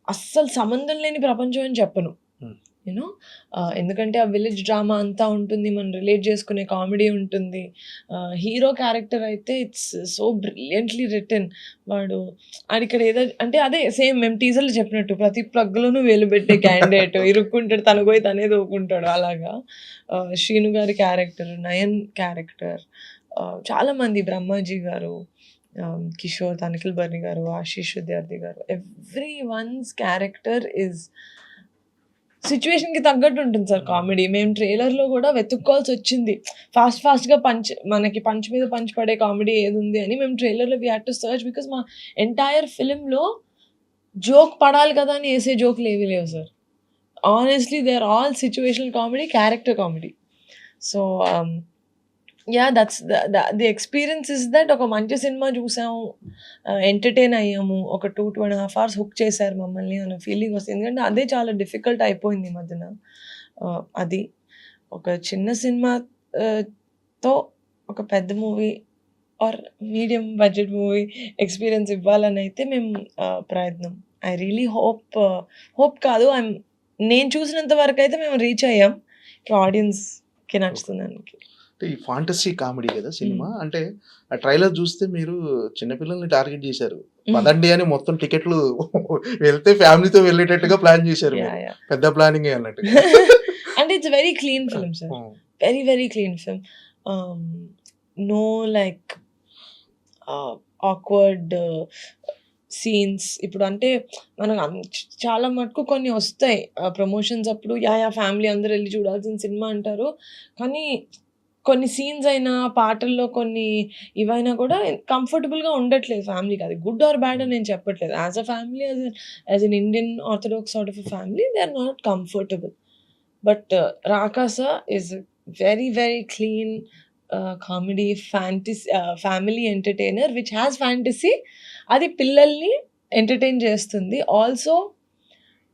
అస్సలు సంబంధం లేని ప్రపంచం అని చెప్పను. హ్మ్. ఎందుకంటే ఆ విలేజ్ డ్రామా అంతా ఉంటుంది. మనం రిలేట్ చేసుకునే కామెడీ ఉంటుంది. హీరో క్యారెక్టర్ అయితే ఇట్స్ సో బ్రిలియంట్‌లీ రిటెన్. ఆడిక్కడ ఏదో అంటే అదే సేమ్ మేము టీజర్‌లో చెప్పినట్టు ప్రతి ప్లగ్‌లోనూ వేలు పెట్టే క్యాండిడేట్ ఇరుక్కుంటాడు. తనకు పోయి తనే దూకుంటాడు అలాగా. శ్రీను గారి క్యారెక్టర్, నయన్ క్యారెక్టర్, చాలామంది బ్రహ్మాజీ గారు, కిషోర్, తనిఖిల్ బర్ని గారు, ఆశీష్ విద్యార్థి గారు, ఎవ్రీ వన్స్ క్యారెక్టర్ ఈజ్ సిట్యుయేషన్‌కి తగ్గట్టు ఉంటుంది సార్ కామెడీ. మేము ట్రైలర్‌లో కూడా వెతుక్కోవాల్సొచ్చింది. ఫాస్ట్‌గా మనకి పంచ్ మీద పంచ్ పడే కామెడీ ఏదుంది అని మేము ట్రైలర్‌లో we had to search because మా ఎంటైర్ ఫిల్మ్‌లో జోక్ పడాలి కదా అని ఏసే జోక్‌లేవి లేవు sir. Honestly they are all situational comedy, character comedy. So, yeah! That's the experience is that ఒక మంచి సినిమా చూసాము, ఎంటర్‌టైన్ అయ్యాము. ఒక 2.5 అవర్స్ హుక్ చేశారు మమ్మల్ని అన్న ఫీలింగ్ వస్తుంది. ఎందుకంటే అదే చాలా డిఫికల్ట్ అయిపోయింది ఈ మధ్యన. అది ఒక చిన్న సినిమా తో ఒక పెద్ద movie or medium budget movie experience ఇవ్వాలనైతే మేము ప్రయత్నం. ఐ రియల్లీ హోప్ కాదు. నేను చూసినంత వరకైతే మేము రీచ్ అయ్యాం. ఇప్పుడు ఆడియన్స్‌కి నచ్చుతుందానికి. అంటే ఈ ఫాంటసీ కామెడీ కదా సినిమా. అంటే ఆ ట్రైలర్ చూస్తే మీరు చిన్న పిల్లల్ని టార్గెట్ చేశారు. పదండి అని మొత్తం టికెట్లు వెళ్తే ఫ్యామిలీతో వెళ్ళేటట్టుగా ప్లాన్ చేశారు మీరు. యాహ్! పెద్ద ప్లానింగే అన్నట్టుగా. అంటే it's very clean film sir. Hmm. Very, very clean film. No like awkward scenes. ఇప్పుడు అంటే మనం చాలా మటుకు కొన్ని వస్తాయి ప్రమోషన్స్ అప్పుడు ఫ్యామిలీ అందరూ ఎళ్లి చూడాల్సిన సినిమా అంటారు. కానీ కొన్ని సీన్స్ అయినా, పాటల్లో కొన్ని ఇవైనా కూడా కంఫర్టబుల్‌గా ఉండట్లేదు ఫ్యామిలీకి. అది గుడ్ ఆర్ బ్యాడ్ అని నేను చెప్పట్లేదు. As a family, as an Indian orthodox sort of a family they are not comfortable. But 'Rakasa' is very, very clean comedy family entertainer which has fantasy. అది పిల్లల్ని ఎంటర్‌టైన్ చేస్తుంది. ఆల్సో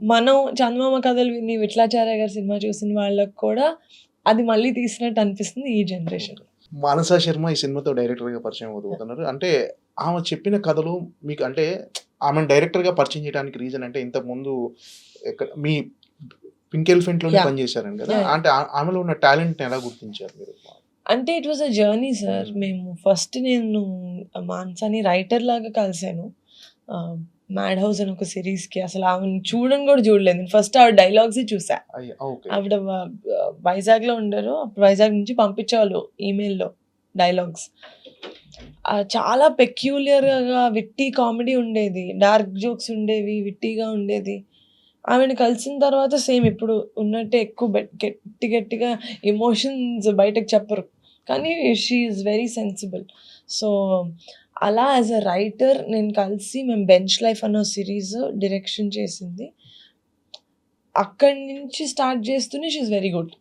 మనం చందమామ కథలు విని, విఠలాచార్య గారి సినిమా చూసిన వాళ్ళకి కూడా అది మళ్ళీ తీసినట్టు అనిపిస్తుంది ఈ జనరేషన్‌లో. మానస శర్మ ఈ సినిమాతో డైరెక్టర్‌గా పరిచయం అవుతున్నారు. అంటే ఆమె చెప్పిన కథలు మీకు అంటే ఆమెను డైరెక్టర్‌గా పరిచయం చేయడానికి రీజన్ అంటే ఇంతకుముందు మీ 'పింక్ ఎలిఫెంట్‌లోనే' పనిచేశారని కదా! యాహ్! అంటే ఆమెలో ఉన్న టాలెంట్‌ని ఎలా గుర్తించారు మీరు? అంటే it was a journey sir. మేము ఫస్ట్ నేను మానసాని రైటర్ లాగా కలిసాను. 'మ్యాడ్ హౌస్' అని ఒక సీరీస్‌కి. అసలు ఆమెను చూడను కూడా చూడలేదు. నేను ఫస్ట్ ఆవిడ డైలాగ్సే చూసా. ఓకే. ఆవిడ వైజాగ్‌లో ఉండరు. అప్పుడు వైజాగ్ నుంచి పంపించేవాళ్ళు ఈమెయిల్‌లో డైలాగ్స్. చాలా పెక్యూలియర్‌గా విట్టి కామెడీ ఉండేది. డార్క్ జోక్స్ ఉండేవి. విట్టీగా ఉండేది. ఆమెను కలిసిన తర్వాత సేమ్ ఇప్పుడు ఉన్నట్టే ఎక్కువ గట్టిగా ఎమోషన్స్ బయటకు చెప్పరు. కానీ she is very sensible. So, అలా యాస్ ఎ రైటర్ నేను కలిసి మేము 'బెంచ్ లైఫ్' అన్న సీరీస్ డైరెక్షన్ చేసింది. అక్కడి నుంచి స్టార్ట్ చేస్తూనే she is very good.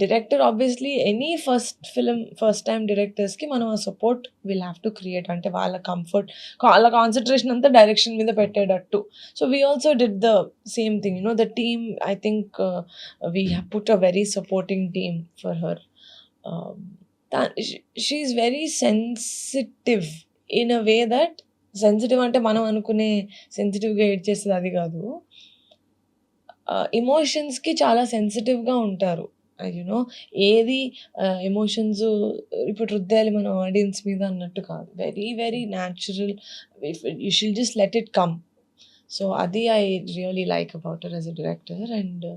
Director obviously any first time డైరెక్టర్స్‌కి మనం ఆ support will have to create. అంటే వాళ్ళ కంఫర్ట్, వాళ్ళ కాన్సంట్రేషన్ అంతా డైరెక్షన్ మీద పెట్టేటట్టు. So, we also did the same thing. The team I think we have put a very supporting team for her. She is very sensitive in a way that sensitive అంటే మనం అనుకునే సెన్సిటివ్‌గా ఏడ్చేసేది అది కాదు. ఎమోషన్స్‌కి చాలా సెన్సిటివ్‌గా ఉంటారు యునో ఏది ఎమోషన్స్ ఇప్పుడు రుద్దాలి మన ఆడియన్స్ మీద అన్నట్టు కాదు. Very very natural. You shall just let it come. So అది I really like about her as a director. And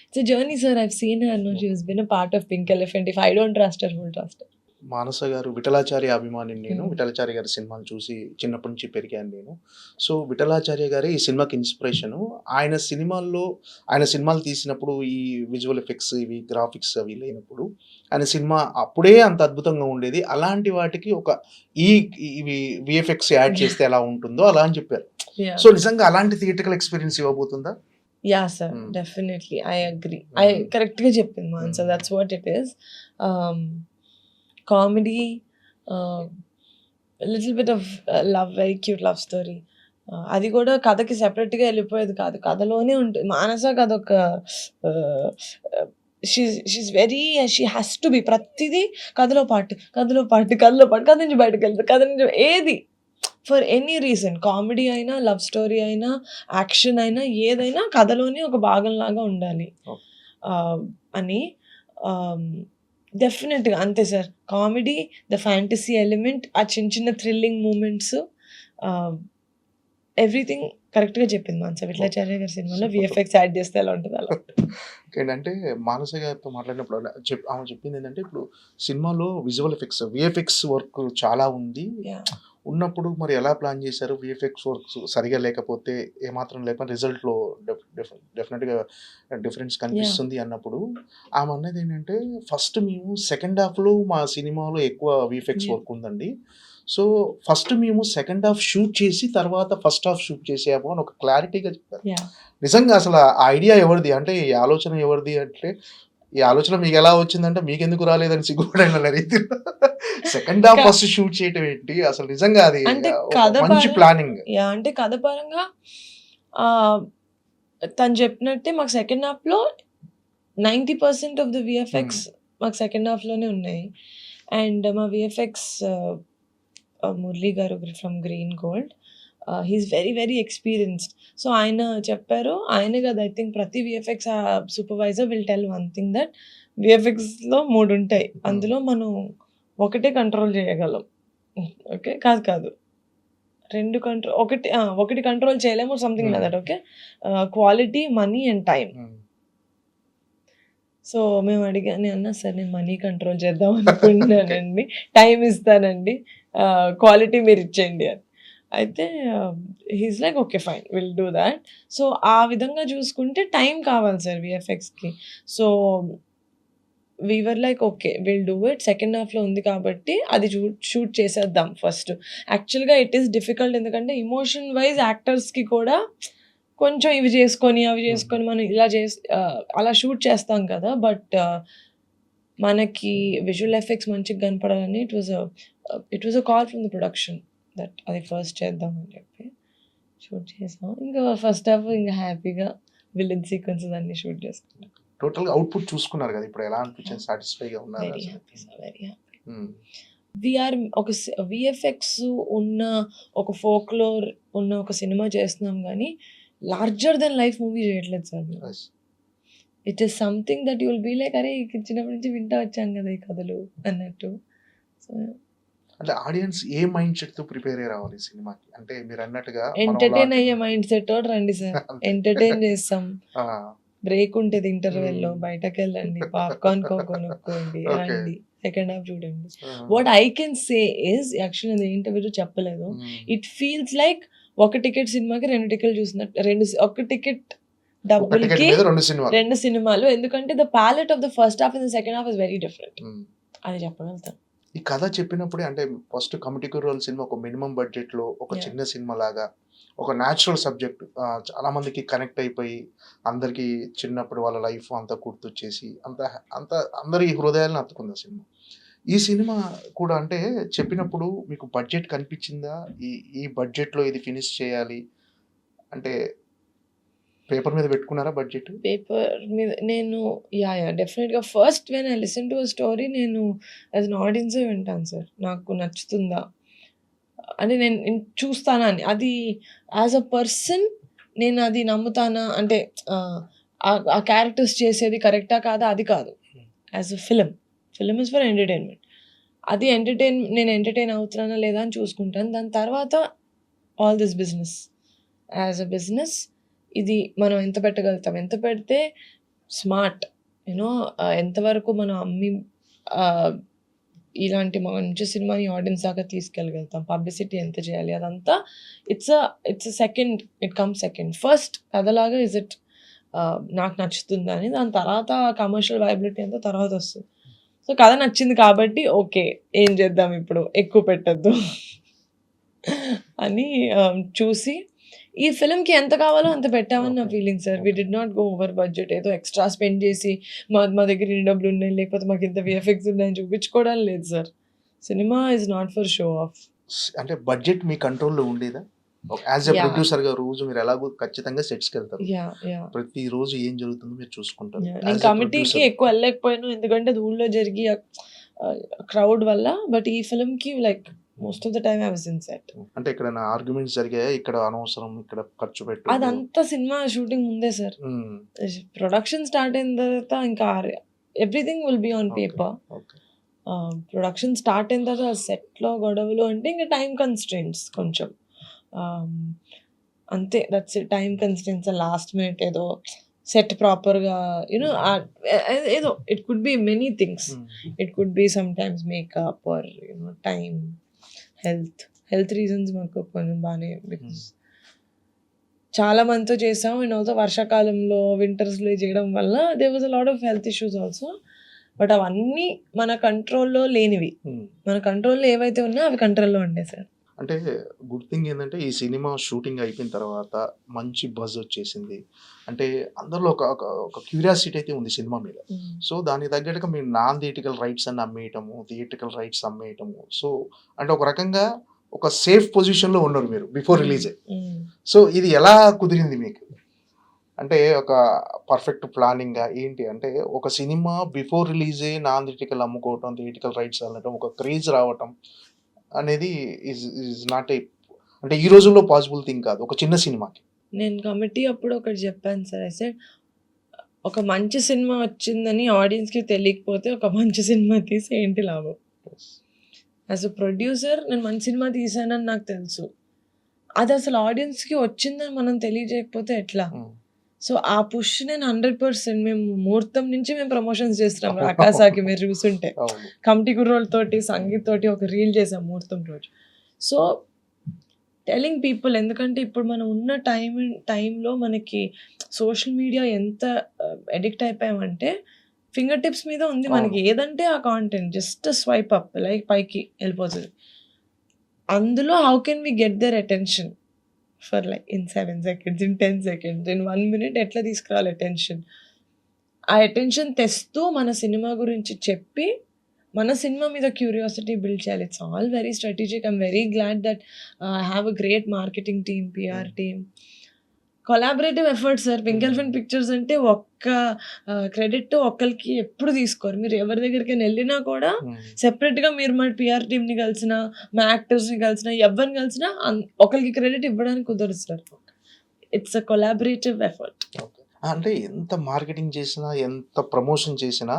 it's a journey sir. I've seen her. No, she has been a part of pink elephant. If I don't trust her, who will trust her? Manasa garu Vittalacharya అభిమానిని నేను. Hmm. Vithalacharya గారి సినిమాలు చూసి చిన్నప్పటి నుంచి పెరిగాను నేను. So Vithalacharya గారే ఈ సినిమాకి ఇన్స్పిరేషను. ఆయన సినిమాలు తీసినప్పుడు ఈ విజువల్ ఎఫెక్ట్స్, ఇవి గ్రాఫిక్స్ అవి లేనప్పుడు ఆయన సినిమా అప్పుడే అంత అద్భుతంగా ఉండేది. అలాంటి వాటికి ఇవి విఎఫ్ఎక్స్ యాడ్ చేస్తే ఎలా ఉంటుందో అలా అని చెప్పారు. Yeah. సో నిజంగా అలాంటి థియేట్రికల్ ఎక్స్పీరియన్స్ ఇవ్వబోతుందా? Yeah sir, Hmm. Definitely I agree. Hmm. కరెక్ట్గా చెప్పింది మా answer. That's what it is. Comedy, little bit of love, very cute love story. అది కూడా కథకి సెపరేట్గా వెళ్ళిపోయేది కాదు, కథలోనే ఉంటుంది. మానస కథ ఒక she's very, she has to be ప్రతిదీ కథలో పాటు కథ నుంచి బయటకు వెళ్తుంది, కథ నుంచి ఏది ఫర్ ఎనీ రీజన్. కామెడీ అయినా, లవ్ స్టోరీ అయినా, యాక్షన్ అయినా, ఏదైనా కథలోనే ఒక భాగంలాగా ఉండాలి అని. డెఫినెట్గా అంతే sir. Comedy, the fantasy element, ఆ చిన్న థ్రిల్లింగ్ మూమెంట్స్, ఎవ్రీథింగ్ కరెక్ట్గా చెప్పింది మానస. విఠలాచార్య గారి సినిమాలో విఎఫ్ఎక్స్ యాడ్ చేస్తే ఎలా ఉంటుంది అలా. ఏంటంటే మానస గారితో మాట్లాడినప్పుడు ఆమె చెప్పింది ఏంటంటే, ఇప్పుడు సినిమాలో విజువల్ ఎఫెక్ట్స్, విఎఫ్ఎక్స్ వర్క్ చాలా ఉంది. Yeah. ఉన్నప్పుడు మరి ఎలా ప్లాన్ చేశారు? విఎఫ్ఎక్స్ వర్క్స్ సరిగా లేకపోతే, ఏమాత్రం లేకపోతే రిజల్ట్లో డెఫినెట్గా డిఫరెన్స్ కనిపిస్తుంది అన్నప్పుడు ఆమె అన్నది ఏంటంటే, ఫస్ట్ మేము సెకండ్ హాఫ్లో మా సినిమాలో ఎక్కువ విఎఫ్ఎక్స్ Yeah. వర్క్ ఉందండి. సో ఫస్ట్ మేము సెకండ్ హాఫ్ షూట్ చేసి తర్వాత ఫస్ట్ హాఫ్ షూట్ చేసాము అని ఒక క్లారిటీగా చెప్పారు. Yeah. నిజంగా అసలు ఆ ఐడియా ఎవరిది, అంటే ఈ ఆలోచన ఎవరిది అంటే, ఈ ఆలోచన మీకు ఎలా వచ్చిందంటే మీకెందుకు రాలేదని సిగ్గుపడిన రీతిలో సెకండ్ హాఫ్ ఫస్ట్ షూట్ చేయటం ఏంటి అసలు? నిజంగా అది అంటే ఒక కథ మంచి ప్లానింగ్. అంటే కథ పరంగా తను చెప్పినట్టే మాకు సెకండ్ హాఫ్లో 90% ఆఫ్ ద విఎఫ్ఎక్స్ మాకు సెకండ్ హాఫ్లోనే ఉన్నాయి. అండ్ మా విఎఫ్ఎక్స్ మురళీ గారు from green gold, he is very very experienced. So ఆయన చెప్పారు, ఆయనే కదా ఐ థింక్ ప్రతి VFX supervisor will tell one thing, that విఎఫ్ఎక్స్లో 3 ఉంటాయి, అందులో మనం ఒకటే కంట్రోల్ చేయగలం. ఓకే, కాదు 2 కంట్రోల్, ఒకటి కంట్రోల్ చేయలేము, something like that. Okay, quality, money and time. So మేము నేను అన్నా సార్, నేను మనీ కంట్రోల్ చేద్దాం అనుకుంటున్నానండి, టైం ఇస్తానండి, క్వాలిటీ మీరు ఇచ్చేయండి అని. అయితే he's like okay fine, will do that. So ఆ విధంగా చూసుకుంటే టైం కావాలి సార్ విఎఫ్ఎక్స్కి. So we were like okay will do it, second హాఫ్లో ఉంది కాబట్టి అది షూట్ చేసేద్దాం ఫస్ట్. యాక్చువల్గా ఇట్ ఈస్ డిఫికల్ట్, ఎందుకంటే ఇమోషన్ వైజ్ యాక్టర్స్కి కూడా కొంచెం ఇవి చేసుకొని అవి చేసుకొని మనం ఇలా అలా షూట్ చేస్తాం కదా. బట్ మనకి విజువల్ ఎఫెక్ట్స్ మంచిగా కనపడాలని it was a call from the production that అది ఫస్ట్ చేద్దామని చెప్పి షూట్ చేసాం. ఇంకా ఫస్ట్ హాఫ్ ఇంకా హ్యాపీగా విలన్ సీక్వెన్సెస్ అన్ని షూట్ చేసుకున్నాం. టోటల్గా అవుట్పుట్ చూసుకున్నారు కదా, ఇప్పుడు ఎలా అనిపించింది? సాటిస్ఫైగా ఉన్నారు? Very happy sir, very happy. We're ఒక విఎఫ్ఎక్స్ ఉన్న ఒక ఫోక్లోర్ ఉన్న ఒక సినిమా చేస్తున్నాం కానీ లార్జర్ దెన్ లైఫ్ మూవీ చేయట్లేదు sir. It is something that you will be like, అరే చిన్నప్పటి నుంచి వింటా వచ్చాం కదా ఈ కథలు అన్నట్టు. సో అంటే ఆడియన్స్ ఏ మైండ్ సెట్ తో ప్రిపేర్ అయ్యి రావాలి సినిమాకి? అంటే మీరు అన్నట్టుగా ఎంటర్టైన్ అయ్యే మైండ్ సెట్ తోటి రండి సార్, ఎంటర్టైన్ చేస్తాం. బ్రేక్ ఉంటుంది ఇంటర్వెల్లో, బయటకు వెళ్ళండి, పాప్కార్న్ కొనుక్కోండి, రండి, సెకండ్ హాఫ్ చూడండి. What I can say is, actually అది ఇంటర్వ్యూలో చెప్పలేదు, ఇట్ ఫీల్స్ లైక్ ఒక టికెట్ సినిమాకి 2 టికెట్లు చూసినట్టు, ఒక టికెట్ డబ్బులకి 2 సినిమాలు. ఎందుకంటే the palette of the first half and the second half is very different, అది చెప్పగలుగుతాను. ఈ కథ చెప్పినప్పుడే, అంటే ఫస్ట్ కమిటీ కుర్రోల్ సినిమా ఒక మినిమం బడ్జెట్ లో ఒక చిన్న సినిమా లాగా, ఒక న్యాచురల్ సబ్జెక్ట్, చాలా మందికి కనెక్ట్ అయిపోయి అందరికి చిన్నప్పుడు వాళ్ళ లైఫ్ అంతా గుర్తొచ్చేసి అంత అందరి హృదయాలను హత్తుకుంది సినిమా. ఈ సినిమా కూడా అంటే చెప్పినప్పుడు మీకు బడ్జెట్ కనిపించిందా? ఈ బడ్జెట్లో ఇది ఫినిష్ చేయాలి అంటే పేపర్ మీద పెట్టుకున్నారా బడ్జెట్? పేపర్ మీద నేను డెఫినెట్గా first when I listen to a story నేను యాజ్ అన్ ఆడియన్సే వింటాను సార్, నాకు నచ్చుతుందా అని నేను చూస్తానా అని. అది యాజ్ అ పర్సన్ నేను అది నమ్ముతానా అంటే ఆ క్యారెక్టర్స్ చేసేది కరెక్టా కాదా అది కాదు. As a film is for entertainment. అది నేను ఎంటర్టైన్ అవుతున్నానా లేదా అని చూసుకుంటాను. దాని తర్వాత all this business. As a business ఇది మనం ఎంత పెట్టగలుగుతాం, ఎంత పెడితే స్మార్ట్, యూనో ఎంతవరకు మనం అమ్మి ఇలాంటి మంచి సినిమాని ఆడియన్స్ దాకా తీసుకెళ్ళగలుగుతాం, పబ్లిసిటీ ఎంత చేయాలి, అదంతా it's second, it comes second. First కథలాగా ఇస్ ఇట్ నాకు నచ్చుతుంది అని, దాని తర్వాత కమర్షియల్ వైబిలిటీ అంతా తర్వాత వస్తుంది. సో కథ నచ్చింది కాబట్టి ఓకే, ఏం చేద్దాం ఇప్పుడు, ఎక్కువ పెట్టద్దు అని చూసి ఈ ఫిల్మ్కి ఎంత కావాలో అంత పెట్టామని నా feeling sir. We did not go over budget, ఏదో ఎక్స్ట్రా స్పెండ్ చేసి మా దగ్గర ఇన్ని డబ్బులు ఉన్నాయి, లేకపోతే మాకు ఇంత విఎఫ్ఎక్స్ ఉన్నాయని చూపించుకోవడం లేదు sir. Cinema is not for show off. అంటే బడ్జెట్ మీ కంట్రోల్లో ఉండేదా? యాజ్ ఎ ప్రొడ్యూసర్ గా రోజు మీరు ఎలాగో ఖచ్చితంగా సెట్స్కి వెళ్తారు, ప్రతి రోజు ఏం జరుగుతుందో మీరు చూసుకుంటారు. నేను కమిటీకి ఎక్కువ వెళ్ళలేకపోయాను, ఎందుకంటే అది ఊళ్ళో జరిగి క్రౌడ్ వల్ల. బట్ ఈ ఫిల్మ్కి like most of the time I was in set. అంటే ఇక్కడ ఆర్గ్యుమెంట్స్ జరిగాయి, ఇక్కడ అనవసరం, ఇక్కడ ఖర్చు పెట్టు, అదంతా సినిమా షూటింగ్ ముందే సార్. ప్రొడక్షన్ స్టార్ట్ అయిన తర్వాత ఇంకా everything will be on paper. Production start అయిన తర్వాత సెట్లో గొడవలు అంటే ఇంకా టైం కన్స్ట్రెయింట్స్ కొంచెం అంతే. That's time constants. Last minute ఏదో సెట్ ప్రాపర్గా యూనో ఏదో it could be many things. It could be sometimes makeup or you know time, health reasons మాకు కొంచెం బాగానే, బికాస్ చాలా మందితో చేసాం. అండ్ ఆల్సో వర్షాకాలంలో వింటర్స్లో చేయడం వల్ల they was a lot of health issues also. But అవన్నీ మన కంట్రోల్లో లేనివి. మన కంట్రోల్లో ఏవైతే ఉన్నాయో అవి కంట్రోల్లో ఉండే సార్. అంటే గుడ్ థింగ్ ఏంటంటే ఈ సినిమా షూటింగ్ అయిపోయిన తర్వాత మంచి బజ్ వచ్చేసింది. అంటే అందరిలో ఒక క్యూరియాసిటీ అయితే ఉంది సినిమా మీద. సో దానికి తగ్గట్టుగా మీరు నాన్ థియేటికల్ రైట్స్ అని అమ్మేయటము, థియేటికల్ రైట్స్ అమ్మేయటము. సో అంటే ఒక రకంగా ఒక సేఫ్ పొజిషన్లో ఉన్నారు మీరు బిఫోర్ రిలీజ్. సో ఇది ఎలా కుదిరింది మీకు? అంటే ఒక పర్ఫెక్ట్ ప్లానింగ్ ఏంటి అంటే, ఒక సినిమా బిఫోర్ రిలీజే నాన్ థియేటికల్ అమ్ముకోవటం, థియేటికల్ రైట్స్ అనటం, ఒక క్రేజ్ రావటం అనేది ఈజ్ నాట్ ఏ, అంటే ఈ రోజుల్లో పాసిబుల్ థింగ్ కాదు ఒక చిన్న సినిమాకి. నేను కమిటీ అప్పుడు ఒకటి చెప్పాను సార్. ఐ సెడ్ ఒక మంచి సినిమా వచ్చిందని ఆడియన్స్కి తెలియకపోతే ఒక మంచి సినిమా తీసి ఏంటి లాభం. యాజ్ అ ప్రొడ్యూసర్ నేను మంచి సినిమా తీసానని నాకు తెలుసు, అది అసలు ఆడియన్స్కి వచ్చిందని మనం తెలియజేయకపోతే ఎట్లా. సో ఆ పుష్ నేను 100%, మేము ముహూర్తం నుంచి మేము ప్రమోషన్స్ చేస్తున్నాం. ఆకాశాకి మీరు చూసుంటే కమిటీ కుర్రోళ్ళతోటి సంగీత్ తోటి ఒక రీల్ చేసాం ముహూర్తం రోజు. సో టెలింగ్ పీపుల్, ఎందుకంటే ఇప్పుడు మనం ఉన్న టైంలో మనకి సోషల్ మీడియా ఎంత అడిక్ట్ అయిపోయామంటే ఫింగర్ టిప్స్ మీద ఉంది మనకి. ఏదంటే ఆ content just swipe up like పైకి వెళ్ళిపోతుంది. అందులో how can we get their attention for like in 7 seconds, in 10 seconds, in 1 minute ఎట్లా తీసుకురావాలి అటెన్షన్. ఆ అటెన్షన్ తెస్తూ మన సినిమా గురించి చెప్పి మన సినిమా మీద క్యూరియాసిటీ బిల్డ్ చేయాలి. It's all very strategic. I'm very glad that I have a great marketing team, PR team, collaborative efforts sir. Pink elephant pictures అంటే ఒక్క క్రెడిట్ ఒక్కరికి ఎప్పుడు తీసుకోరు. మీరు ఎవరి దగ్గరికి వెళ్ళినా కూడా సెపరేట్గా మీరు మా పిఆర్ టీమ్ని కలిసినా, మా యాక్టర్స్ని కలిసినా, ఎవరిని కలిసినా ఒకరికి క్రెడిట్ ఇవ్వడానికి కుదరదు sir. It's a collaborative effort. అంటే ఎంత మార్కెటింగ్ చేసినా, ఎంత ప్రమోషన్ చేసినా,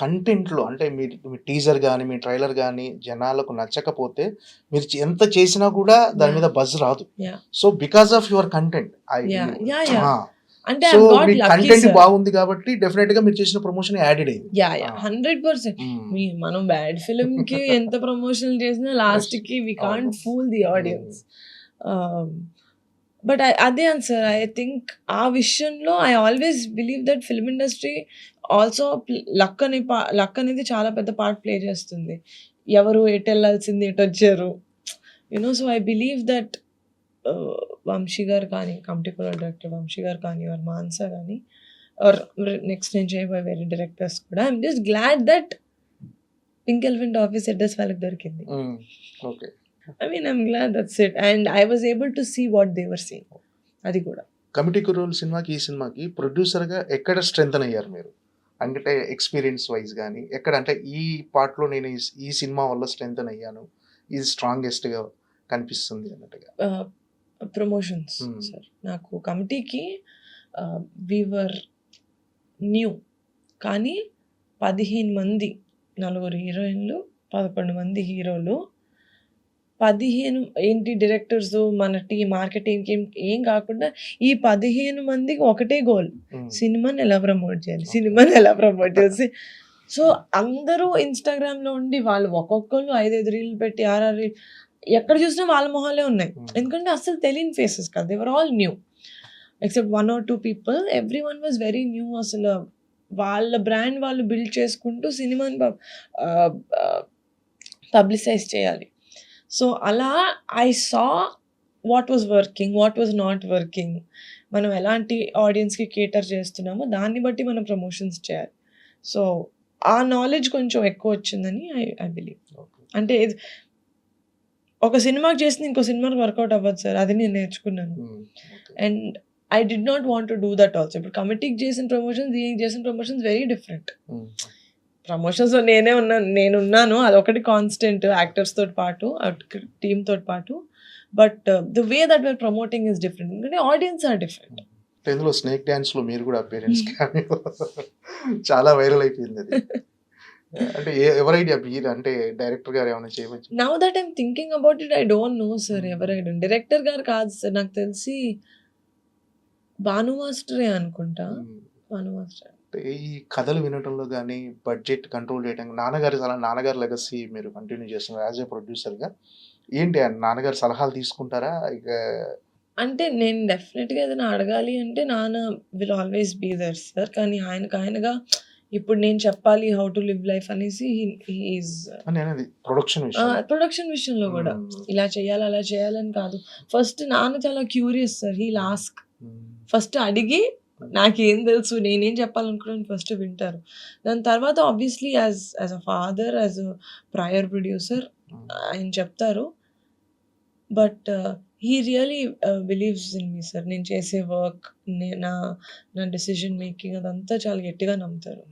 కంటెంట్లో అంటే మీ టీజర్ కానీ మీ ట్రైలర్ కానీ జనాలకు నచ్చకపోతే మీరు ఎంత చేసినా కూడా దాని మీద బజ్ రాదు. So because of your content, అంటే సో మీ కంటెంట్ బాగుంది కాబట్టి డెఫినెట్ గా మీరు చేసిన ప్రమోషన్ యాడెడ్ అయింది. 100%. మనం బ్యాడ్ ఫిల్మ్ కి ఎంత ప్రమోషన్ చేసినా లాస్ట్ కి we can't fool the audience. But అదే ఆన్సర్. ఐ థింక్ ఆ విషయంలో I always believe that film industry also luck అనేది చాలా పెద్ద పార్ట్ ప్లే చేస్తుంది. ఎవరు ఎటు వెళ్ళాల్సింది ఎటు వచ్చారు, you know. So I believe that Vamsi గారు కానీ, కమిటీ డైరెక్టర్ వంశీ గారు కానీ, ఆర్ మాన్సా కానీ, ఆర్ నెక్స్ట్ నేను చేయబోయే వేరే డైరెక్టర్స్ కూడా, I'm just glad that pink elephant office address వాళ్ళకి దొరికింది. I mean, I'm glad that's it. And I was able to see what they were seeing. అది కూడా కమిటీ కుర్రోళ్ళు సినిమాకి, ఈ సినిమాకి ప్రొడ్యూసర్గా ఎక్కడ స్ట్రెంథన్ అయ్యారు మీరు? అంటే ఎక్స్పీరియన్స్ వైజ్ కానీ ఎక్కడ, అంటే ఈ పార్ట్లో నేను ఈ సినిమా వల్ల స్ట్రెంథన్ అయ్యాను, ఇది స్ట్రాంగెస్ట్గా కనిపిస్తుంది అన్నట్టుగా. Promotions sir. నాకు కమిటీకి వీవర్ న్యూ, కానీ 15 మంది, నలుగురు హీరోయిన్‌లు, 11 మంది హీరోలు, 15 ఏంటి డైరెక్టర్సు, మన మార్కెటింగ్ టీమ్ ఏం కాకుండా ఈ 15 మందికి ఒకటే గోల్. సినిమాని ఎలా ప్రమోట్ చేయాలి? సినిమాని ఎలా ప్రమోట్ చేసి సో, అందరూ ఇన్‌స్టాగ్రామ్‌లో ఉండి వాళ్ళు ఒక్కొక్కళ్ళు 5, 5 రీల్‌లు పెట్టి 6, 6 రీల్ ఎక్కడ చూసినా వాళ్ళ మొహాలే ఉన్నాయి. ఎందుకంటే అస్సలు తెలియని ఫేసెస్ కాదు. They were all new. Except 1 or 2 people. Everyone was very new. అసలు వాళ్ళ బ్రాండ్ వాళ్ళు బిల్డ్ చేసుకుంటూ సినిమాని పబ్లిసైజ్ చేయాలి. సో, అలా I saw what was working, what was not working. మనం ఎలాంటి ఆడియన్స్‌కి కేటర్ చేస్తున్నామో దాన్ని బట్టి మనం ప్రమోషన్స్ చేయాలి. సో, ఆ నాలెడ్జ్ కొంచెం ఎక్కువొచ్చిందని ఐ బిలీవ్. అంటే ఒక సినిమాకి చేసింది ఇంకో సినిమాకి వర్కౌట్ అవ్వదు సార్. అది నేను నేర్చుకున్నాను. And I did not want to do that also. ఇప్పుడు కమిటీకి చేసిన ప్రమోషన్స్, దీనికి చేసిన ప్రమోషన్స్ వెరీ డిఫరెంట్. ప్రమోషన్స్‌లో నేనున్నాను. అదొకటి కాన్స్టెంట్ యాక్టర్స్ తోటి పాటు, టీమ్ తోటి పాటు. But the way that we're promoting is different. ఎందుకంటే ఆడియన్స్ ఆర్ డిఫరెంట్. ఇందులో స్నేక్ డాన్స్‌లో మీరు కూడా అపియరెన్స్ కానీ చాలా వైరల్ అయిపోయింది అది. అంటే ఎవరి ఐడియా మీరు అంటే డైరెక్టర్ గారు ఏమైనా చేయవచ్చు? Now that I'm thinking about it, I don't know sir ఎవరైనా. డైరెక్టర్ గారు కాదు సార్, నాకు తెలిసి భాను మాస్టరే అనుకుంటా. భాను మాస్టర్. ఈ కథలు వినటంలో గానీ, బడ్జెట్ కంట్రోల్ చేయడం నాన్నగారి లెగసీ మీరు కంటిన్యూ చేస్తున్నారు యాజ్ ఎ ప్రొడ్యూసర్‌గా. ఏంటి నాన్నగారి సలహాలు తీసుకుంటారా? ఇక అంటే నేను డెఫినెట్‌గా ఏదైనా అడగాలి అంటే నాన్న will always be there sir. కానీ ఆయనగా ఇప్పుడు నేను చెప్పాలి హౌ టు లివ్ లైఫ్ అనేసి హి ఈజ్ నేనది ప్రొడక్షన్ విషయం. ప్రొడక్షన్ విషయంలో కూడా ఇలా చేయాలి, అలా చేయాలని కాదు. ఫస్ట్ నాన్న చాలా curious sir. He'll ask. First అడిగి నాకేం తెలుసు, నేనేం చెప్పాలనుకున్నాను ఫస్ట్ వింటారు. దాని తర్వాత obviously as a father, as a prior producer ఆయన చెప్తారు. But he really believes in me sir. నేను చేసే వర్క్, నా డెసిషన్ మేకింగ్ అదంతా చాలా గట్టిగా నమ్ముతారు.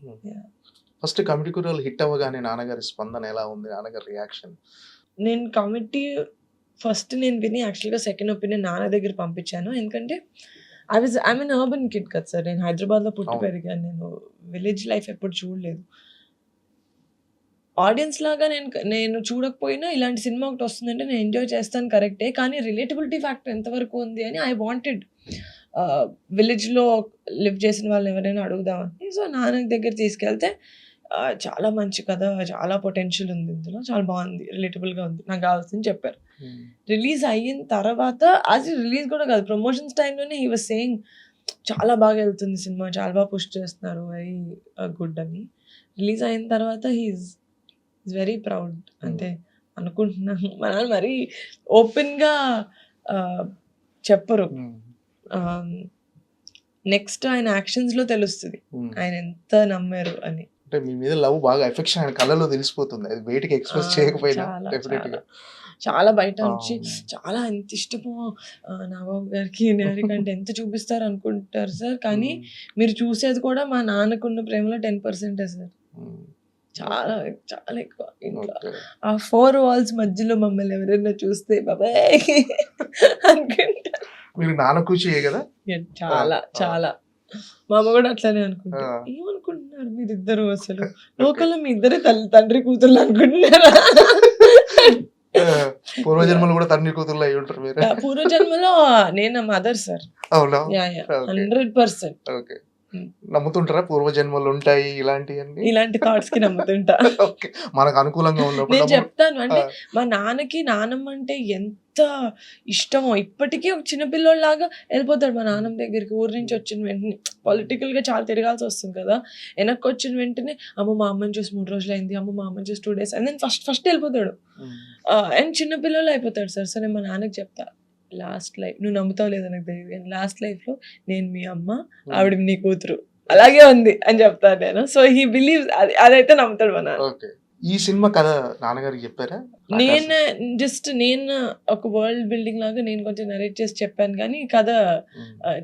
ఫస్ట్ కమిటీ కుర్రాళ్ళు హిట్ అవ్వగానే నాన్నగారి స్పందన ఎలా ఉంది? నాన్నగారి రియాక్షన్? నేను కమిటీ ఫస్ట్ నేను విని యాక్చువల్‌గా సెకండ్ ఒపీనియన్ నాన్న దగ్గర పంపించాను. ఎందుకంటే ఐ మీన్ అర్బన్ కిడ్ కదా సార్. నేను హైదరాబాద్‌లో పుట్టి అవును. పెరిగాను. నేను విలేజ్ లైఫ్ ఎప్పుడు చూడలేదు. ఆడియన్స్ లాగా నేను చూడకపోయినా ఇలాంటి సినిమా ఒకటి వస్తుందంటే నేను ఎంజాయ్ చేస్తాను కరెక్టే. కానీ రిలేటబిలిటీ ఫ్యాక్టర్ ఎంతవరకు ఉంది అని ఐ వాంటెడ్ విలేజ్‌లో లివ్ చేసిన వాళ్ళని ఎవరైనా అడుగుదామని. సో, నాన్న దగ్గర తీసుకెళ్తే చాలా మంచి కథ, చాలా పొటెన్షియల్ ఉంది ఇందులో. చాలా బాగుంది. రిలేటబుల్‌గా ఉంది. నాకు కావాల్సింది చెప్పారు. రిలీజ్ అయిన తర్వాత అది రిలీజ్ కూడా కాదు. ప్రమోషన్స్ టైమ్‌లోనే హి వాస్ సేయింగ్ చాలా బాగా వెళ్తుంది సినిమా. చాలా బాగా పుష్ చేస్తున్నారు. వెరీ గుడ్ అని. రిలీజ్ అయిన తర్వాత హి ఈస్ వెరీ ప్రౌడ్. అంటే అనుకుంటున్నాను. మా నాన్న మరీ ఓపెన్‌గా చెప్పరు. నెక్స్ట్ ఆయన యాక్షన్స్‌లో తెలుస్తది. ఆయన ఎంత నమ్మారు అని. అంటే మీ మీద లవ్ బాగా ఎఫెక్షన్ ఆయన కళ్ళలో తెలిసిపోతుంది. అది బయటికి ఎక్స్‌ప్రెస్ చేయకపోయినా చాలా డెఫినెట్‌గా. చాలా బయట నుంచి చాలా ఎంత ఇష్టమో నాగబాబు గారికి, నిహారిక అంటే ఎంత చూపిస్తారు అనుకుంటారు సార్. కానీ మీరు చూసేది కూడా మా నాన్నకున్న ప్రేమలో 10% సార్. చాలా చాలా ఎక్కువ. ఇంట్లో ఆ 4 వాల్స్ మధ్యలో మమ్మల్ని ఎవరైనా చూస్తే బాబాయ్ అనుకుంటా. మీరు నాన్న కూచియే కదా? చాలా చాలా. మా అమ్మ కూడా అట్లానే అనుకుంటా. ఏమనుకుంటున్నారు మీరిద్దరు అసలు? లోకల్లో మీ ఇద్దరే తండ్రి కూతుర్లు అనుకుంటున్నారా? పూర్వజన్మలో కూడా తండ్రి కూతుర్లు అయి ఉంటారు మీరు. పూర్వజన్మలో నేను మదర్ సార్. అవునా? 100%. ఓకే. నమ్ముతుంటారా పూర్వజన్మలు ఉంటాయి ఇలాంటివన్నీ? ఇలాంటి థాట్స్ కి నమ్ముతుంటా. ఓకే. మనకు అనుకూలంగా ఉన్నప్పుడు నేను చెప్తాను. అంటే మా నాన్నకి నానమ్మ అంటే ఎంత ఇష్టమో ఇప్పటికీ ఒక చిన్న పిల్లోడిలాగా వెళ్ళిపోతాడు మా నాన్నమ్మ దగ్గరికి. ఊరి నుంచి వచ్చిన వెంటనే పొలిటికల్ గా చాలా తిరగాల్సి వస్తుంది కదా. వెనక్కి వచ్చిన వెంటనే అమ్మ మా అమ్మని చూసి 3 రోజులు అయింది, అమ్మ మా అమ్మని చూసి 2 days అండ్ దెన్ ఫస్ట్ వెళ్ళిపోతాడు. అండ్ చిన్న పిల్లలు అయిపోతాడు సార్. సో నేను మా నాన్నకి చెప్తా, లాస్ట్ లైఫ్ నువ్వు నమ్ముతావు లేదో నాకు తెలియదు కానీ లాస్ట్ లైఫ్ లో నేను మీ అమ్మ, ఆవిడ నీ కూతురు అలాగే ఉంది అని చెప్తాను నేను. So he believes. అదైతే నమ్ముతాడు మా నాన్న. ఓకే. ఈ సినిమా కథ నాన్నగారికి చెప్పారా? నేను ఒక వరల్డ్ బిల్డింగ్ లాగా నేను కొంచెం నరేట్ చేసి చెప్పాను కానీ కథ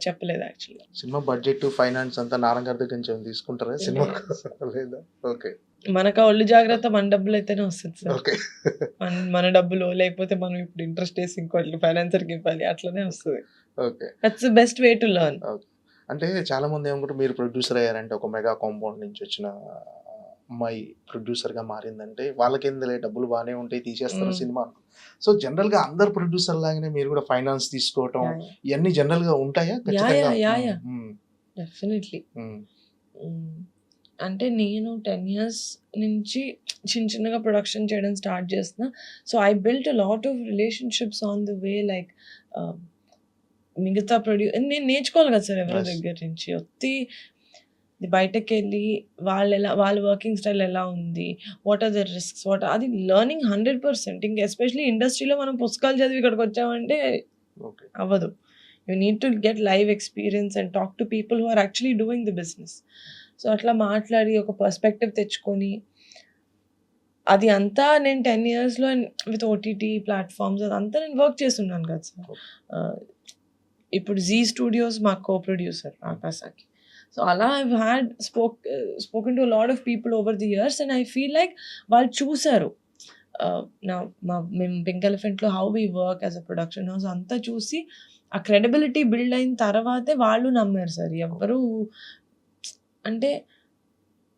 చెప్పలేదు యాక్చువల్గా. సినిమా బడ్జెట్, ఫైనాన్స్ అంతా నాన్నగారి దగ్గర నుంచి తీసుకుంటారా సినిమా? లేదా? ఓకే. మనకు ఒళ్ళు జాగ్రత్త, మన డబ్బులు అయితేనే వస్తుంది సార్. ఓకే. మన డబ్బులు లేకపోతే మనం ఇప్పుడు ఇంట్రెస్ట్ వేసి ఇంకోటి ఫైనాన్సర్కి ఇవ్వాలి, అట్లనే వస్తుంది. Okay. That's the best way to learn. అంటే చాలా మంది ఏమనుకుంటారు మీరు ప్రొడ్యూసర్ అయ్యారంటే ఒక మెగా కాంపౌండ్ నుంచి వచ్చిన అమ్మాయి ప్రొడ్యూసర్‌గా మారిందంటే వాళ్ళకేందిలే డబ్బులు బానే ఉంటాయి తీసేస్తారు హ్మ్. సినిమా. సో, జనరల్‌గా అందరు ప్రొడ్యూసర్ లాగానే మీరు కూడా ఫైనాన్స్ తీసుకోవటం యాహ్! యాహ్! ఇయన్నీ జనరల్‌గా ఉంటాయా? యాహ్! ఖచ్చితంగా. యాహ్! యాహ్! హ్మ్. యాహ్! హ్మ్. డెఫినెట్‌లీ. హ్మ్. హ్మ్. అంటే నేను 10 ఇయర్స్ నుంచి చిన్నగా ప్రొడక్షన్ చేయడం స్టార్ట్ చేస్తున్నా. So, I built a lot of relationships on the way like ఆహ్, మిగతా నేను నేర్చుకోవాలి కదా సార్ ఎవరి యెస్. దగ్గర నుంచి. బయటకెళ్ళి వాళ్ళ వర్కింగ్ స్టైల్ ఎలా ఉంది? What are the risks? అది లెర్నింగ్ 100%. ఇంక ఎస్పెషల్లీ ఇండస్ట్రీలో మనం పుస్తకాలు చదివి ఇక్కడికొచ్చామంటే ఓకే. అవ్వదు. You need to get live experience and talk to people who are actually doing the business. So, అట్లా మాట్లాడి ఒక పర్స్పెక్టివ్ తెచ్చుకొని, అది అంతా నేను 10 ఇయర్స్‌లో విత్ ఓటీటీ ప్లాట్‌ఫార్మ్స్ అదంతా నేను వర్క్ చేసున్నాను కదా సార్. ఆహ్, ఇప్పుడు 'జీ స్టూడియోస్' మా కో ప్రొడ్యూసర్ ఆకాశాకి. సో, అలా I've had spoken to a lot of people over the years and I feel like వాళ్ళు చూసారు. ఆహ్, నా మేము 'పింక్ ఎలిఫెంట్‌లో' how we work as a production house అంతా చూసి, ఆ క్రెడిబిలిటీ బిల్డ్ అయిన తర్వాతే వాళ్ళు నమ్మారు సార్. ఎవ్వరు అంటే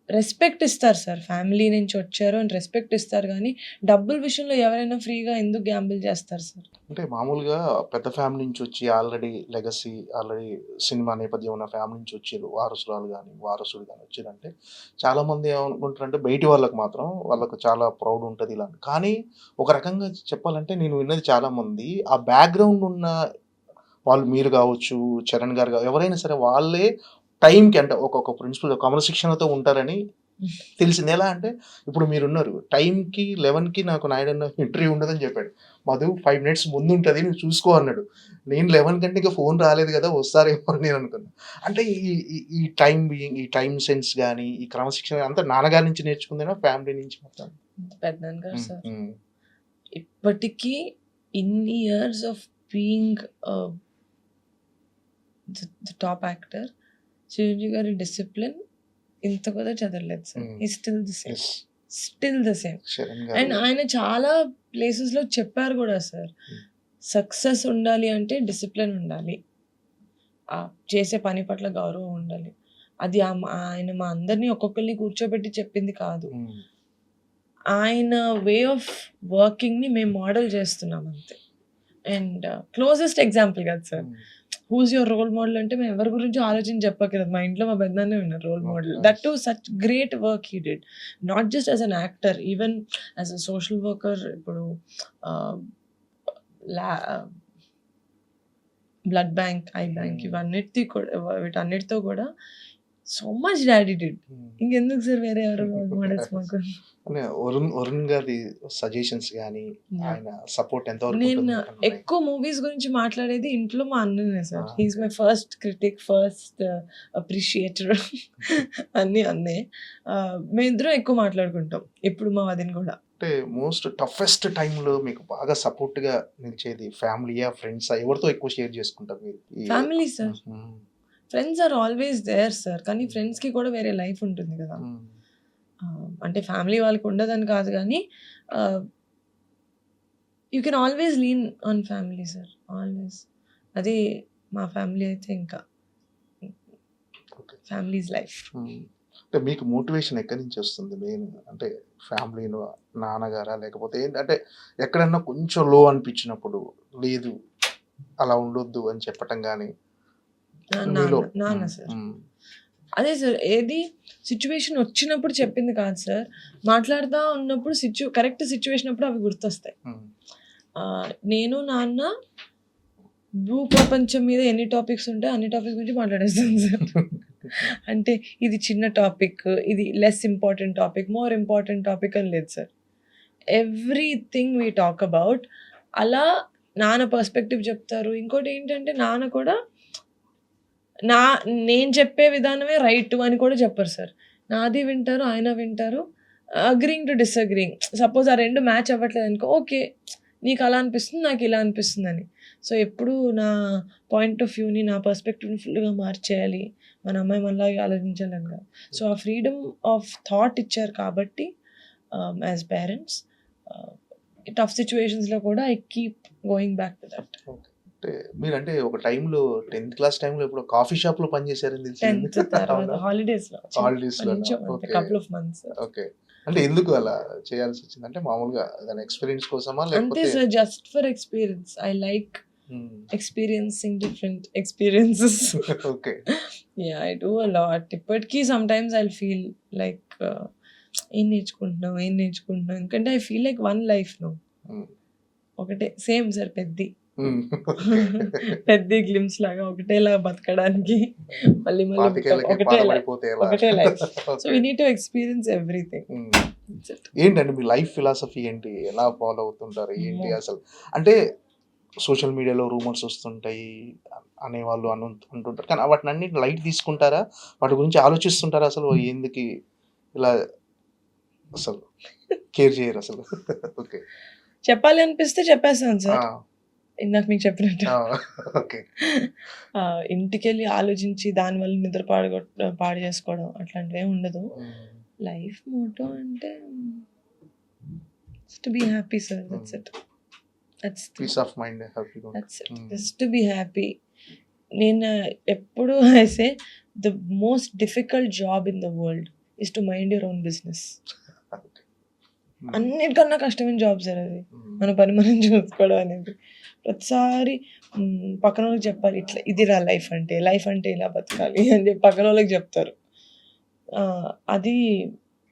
రెస్పెక్ట్ ఇస్తారు సార్. ఫ్యామిలీ నుంచి వచ్చారు అని రెస్పెక్ట్ ఇస్తారు గానీ, డబ్బుల విషయంలో ఎవరైనా ఫ్రీగా ఎందుకు గ్యాంబుల్ చేస్తారు సార్? అంటే మామూలుగా పెద్ద ఫ్యామిలీ నుంచి వచ్చి ఆల్రెడీ లెగసీ ఆల్రెడీ సినిమా నేపథ్యం ఉన్న ఫ్యామిలీ నుంచి వచ్చిర్రు. వారసురాలు గాని, వారసుడు గాని వచ్చిర్రంటే చాలామంది ఏమనుకుంటారంటే బయటి వాళ్ళకి మాత్రం వాళ్ళకి చాలా ప్రౌడ్ ఉంటది ఇలా. కానీ ఒక రకంగా చెప్పాలంటే నేను విన్నది చాలామంది ఆ బ్యాక్‌గ్రౌండ్ ఉన్న వాళ్ళు మీరు గావచ్చు, చరణ్ గారు ఎవరైనా సరే వాళ్ళే టైంకి అంటే ఒక ప్రిన్సిపల్ క్రమశిక్షణతో ఉంటారని తెలిసింది. ఎలా అంటే ఇప్పుడు మీరున్నారు. టైంకి 11కి నాకు నాయుడన్న ఇంటర్వ్యూ ఉండదని జెప్పాడు. మధు 5 మినిట్స్ ముందుంటది నువ్వు చూసుకో అన్నాడు. నేను 11 కంటే ఇక ఫోన్ రాలేదు గదా! వస్తారేమో అని నేను అనుకున్నా. అంటే ఈ ఈ ఈ టైమ్ బీయింగ్ ఈ టైమ్ సెన్స్ గాని, ఈ క్రమశిక్షణ అంతా నాన్నగారి నుంచి నేర్చుకుందేనా? ఫ్యామిలీ నుంచి మొత్తం? పెద్దనాన్న గారు హ్మ్. సార్. హ్మ్. ఇప్పటికి ఇన్ని years of being the top actor Chiranjeevi గారి డిసిప్లిన్ ఇంత కూడా చదవలేదు సార్. హ్మ్. Is still the same. Yes. Still the same. Charan గారు. అండ్ ఆయన చాలా ప్లేసెస్‌లో చెప్పారు గూడా సార్. హ్మ్. సక్సెస్ ఉండాలి అంటే డిసిప్లిన్ ఉండాలి. చేసే పని పట్ల గౌరవం ఉండాలి. అది ఆయన మా అందరిని ఒక్కొక్కళ్ళని కూర్చోబెట్టి చెప్పింది కాదు. హ్మ్. ఆయన వే ఆఫ్ వర్కింగ్‌ని మేము మోడల్ చేస్తున్నాం అంతే. అండ్ క్లోజెస్ట్ ఎగ్జాంపుల్ కాదు సార్. హ్మ్. హూస్ యువర్ రోల్ మోడల్ అంటే మేము ఎవరి గురించో ఆలోచించి చెప్పక్కర్లేదు. మా ఇంట్లో మా పెద్దనాన్నే ఉన్నారు role okay. Model. That nice. Too such great work he did. Not just as an actor even as a social worker ఇప్పుడు ఆహ్, లా బ్లడ్ బ్యాంక్, ఐ బ్యాంక్ వీటన్నిటితో కూడా సో మచ్ డాడీ డిడ్. హ్మ్. ఇంకెందుకు సార్ వేరే ఎవరు role models మాకు? అంటే వరుణ్ గారి సజెషన్స్ గాని, యాహ్! ఆయన సపోర్ట్ ఎంతవరకు నేను ఉంటుంది మీకన్నా? ఎక్కువ మూవీస్ గురించి మాట్లాడేది ఇంట్లో మా అన్ననే sir. He is okay. My first critic, first appreciator అన్నీ అన్నే. మేమిద్దరం ఎక్కువ మాట్లాడుకుంటాం. ఎప్పుడు మా వదిన కూడా. అంటే మోస్ట్ టఫెస్ట్ టైమ్‌లో మీకు బాగా సపోర్ట్‌గా నిలిచేది ఫ్యామిలీయా? ఫ్రెండ్సా? ఎవరితో ఎక్కువ షేర్ చేసుకుంటారు మీరు? Family sir. హుహు. Friends are always there sir. కానీ ఫ్రెండ్స్‌కి కూడా వేరే లైఫ్ ఉంటుంది కదా! హ్మ్. అంటే ఫ్యామిలీ వాళ్ళకి ఉండదని కాదు గానీ ఆహ్, you can always lean on family sir. Always. అది మా ఫ్యామిలీ అయితే ఇంకా ఓకే. Family is life. హ్మ్. అంటే మీకు మోటివేషన్ ఎక్కడి నుంచి వస్తుంది మెయిన్? అంటే ఫ్యామిలీ‌లో నాన్నగారా? లేకపోతే ఏంటంటే ఎక్కడన్నా కొంచెం లో అనిపించినప్పుడు లేదు అలా ఉండొద్దు అని చెప్పటం గాని మీలో నాన్న హ్మ్. సార్. హ్మ్. అదే సార్. ఏది సిట్యుయేషన్ వచ్చినప్పుడు చెప్పింది కాదు సార్. మాట్లాడుతా ఉన్నప్పుడు కరెక్ట్ సిట్యుయేషన్ అప్పుడు అవి గుర్తొస్తాయి. హ్మ్. నేను, నాన్న భూప్రపంచం మీద ఎన్ని టాపిక్స్ ఉంటాయో అన్ని టాపిక్స్ గురించి మాట్లాడేస్తాం సార్. అంటే ఇది చిన్న టాపిక్, ఇది less important topic, more important topic అని లేదు sir. Everything we talk about. అలా నాన్న పర్స్పెక్టివ్ చెప్తారు. ఇంకోటేంటంటే నాన్న కూడా నా నేను చెప్పే విధానమే రైట్ అని కూడా చెప్పరు సార్. నాది వింటారు, ఆయన వింటారు. Agreeing to disagreeing. సపోజ్ ఆ 2 మ్యాచ్ అవ్వట్లేదనుకో, ఓకే. నీకలా అనిపిస్తుంది, నాకిలా అనిపిస్తుందని. సో, ఎప్పుడూ నా పాయింట్ ఆఫ్ వ్యూని, నా పర్స్పెక్టివ్‌ని ఫుల్‌గా మార్చేయాలి. మన అమ్మాయి మనలాగే ఆలోచించాలని కాదు. సో, ఆ ఫ్రీడమ్ ఆఫ్ థాట్ ఇచ్చారు కాబట్టి యాస్ పేరెంట్స్ టఫ్ సిట్యుయేషన్స్‌లో కూడా I keep going back to that. Okay. అంటే మీరంటే ఒక టైంలో 10th క్లాస్ టైంలో ఎప్పుడో కాఫీ షాప్‌లో పనిచేశారని తెలిసింది. 10th తర్వాత అవునా? హాలిడేస్‌లో హాలిడేస్‌లోనా? కొంచెం అంతే, okay. Couple of months. Okay. అంటే ఎందుకు అలా చేయాల్సొచ్చింది? అంటే మామూలుగా ఏదైనా ఎక్స్‌పీరియన్స్ కోసమా? అంతే లేకపోతే sir, just for experience. I like హ్మ్. experiencing different experiences. Okay. Yeah, I do a lot. ఇప్పటికీ sometimes I'll feel like ఏం నేర్చుకుంటున్నావు, ఏం నేర్చుకుంటున్నావు, ఎందుకంటే I feel like one life no. Hmm. ఒకటే సేమ్ సార్, పెద్ది హ్మ్. ఓకే. పెద్ది గ్లిమ్స్ లాగా ఒకటేలా బతకడానికి మళ్ళీ మళ్ళీ పాతికేళ్ళకి ఒకటే పాతబడిపోతే ఎలా? ఒకటే life. So okay. We need to experience everything. హ్మ్. ఏంటండి మీ లైఫ్ ఫిలాసఫీ ఏంటి? ఎలా ఫాలో అవుతుంటారు? ఏంటి అమ్మో. అసలు? అంటే సోషల్ మీడియాలో రూమర్స్ వస్తుంటాయి అనేవాళ్ళు అంటుంటారు. కానీ వాటినన్నిటిని లైట్ తీసుకుంటారా? వాటి గురించి ఆలోచిస్తుంటారా అసలు? ఎందుకు ఇలా అసలు కేర్ చేయరు అసలు? ఓకే. చెప్పాలి అనిపిస్తే చెప్పేస్తాను ఆ! సార్, ఇందాక మీకు చెప్పినట్టు. ఆ! ఓకే. ఇంటికెళ్ళి ఆలోచించి దానివల్ల నిద్ర పాడు చేసుకోవడం అట్లాంటివి ఉండదు. లైఫ్ మోటో అంటే to be happy sir, that's it. Peace of mind హ్యాపీగా ఉంటుంది. That's it, just to be happy. నేను ఎప్పుడు I say the most difficult job in the world is to mind your own business. అన్నిటికన్నా కష్టమైన job sir అది, మన పని మనం చూసుకోవడం అనేది. ప్రతిసారి పక్కన వాళ్ళకి చెప్పాలి, ఇట్లా ఇదిరా లైఫ్ అంటే ఇలా బతకాలి అని చెప్పి పక్కన వాళ్ళకి చెప్తారు. అది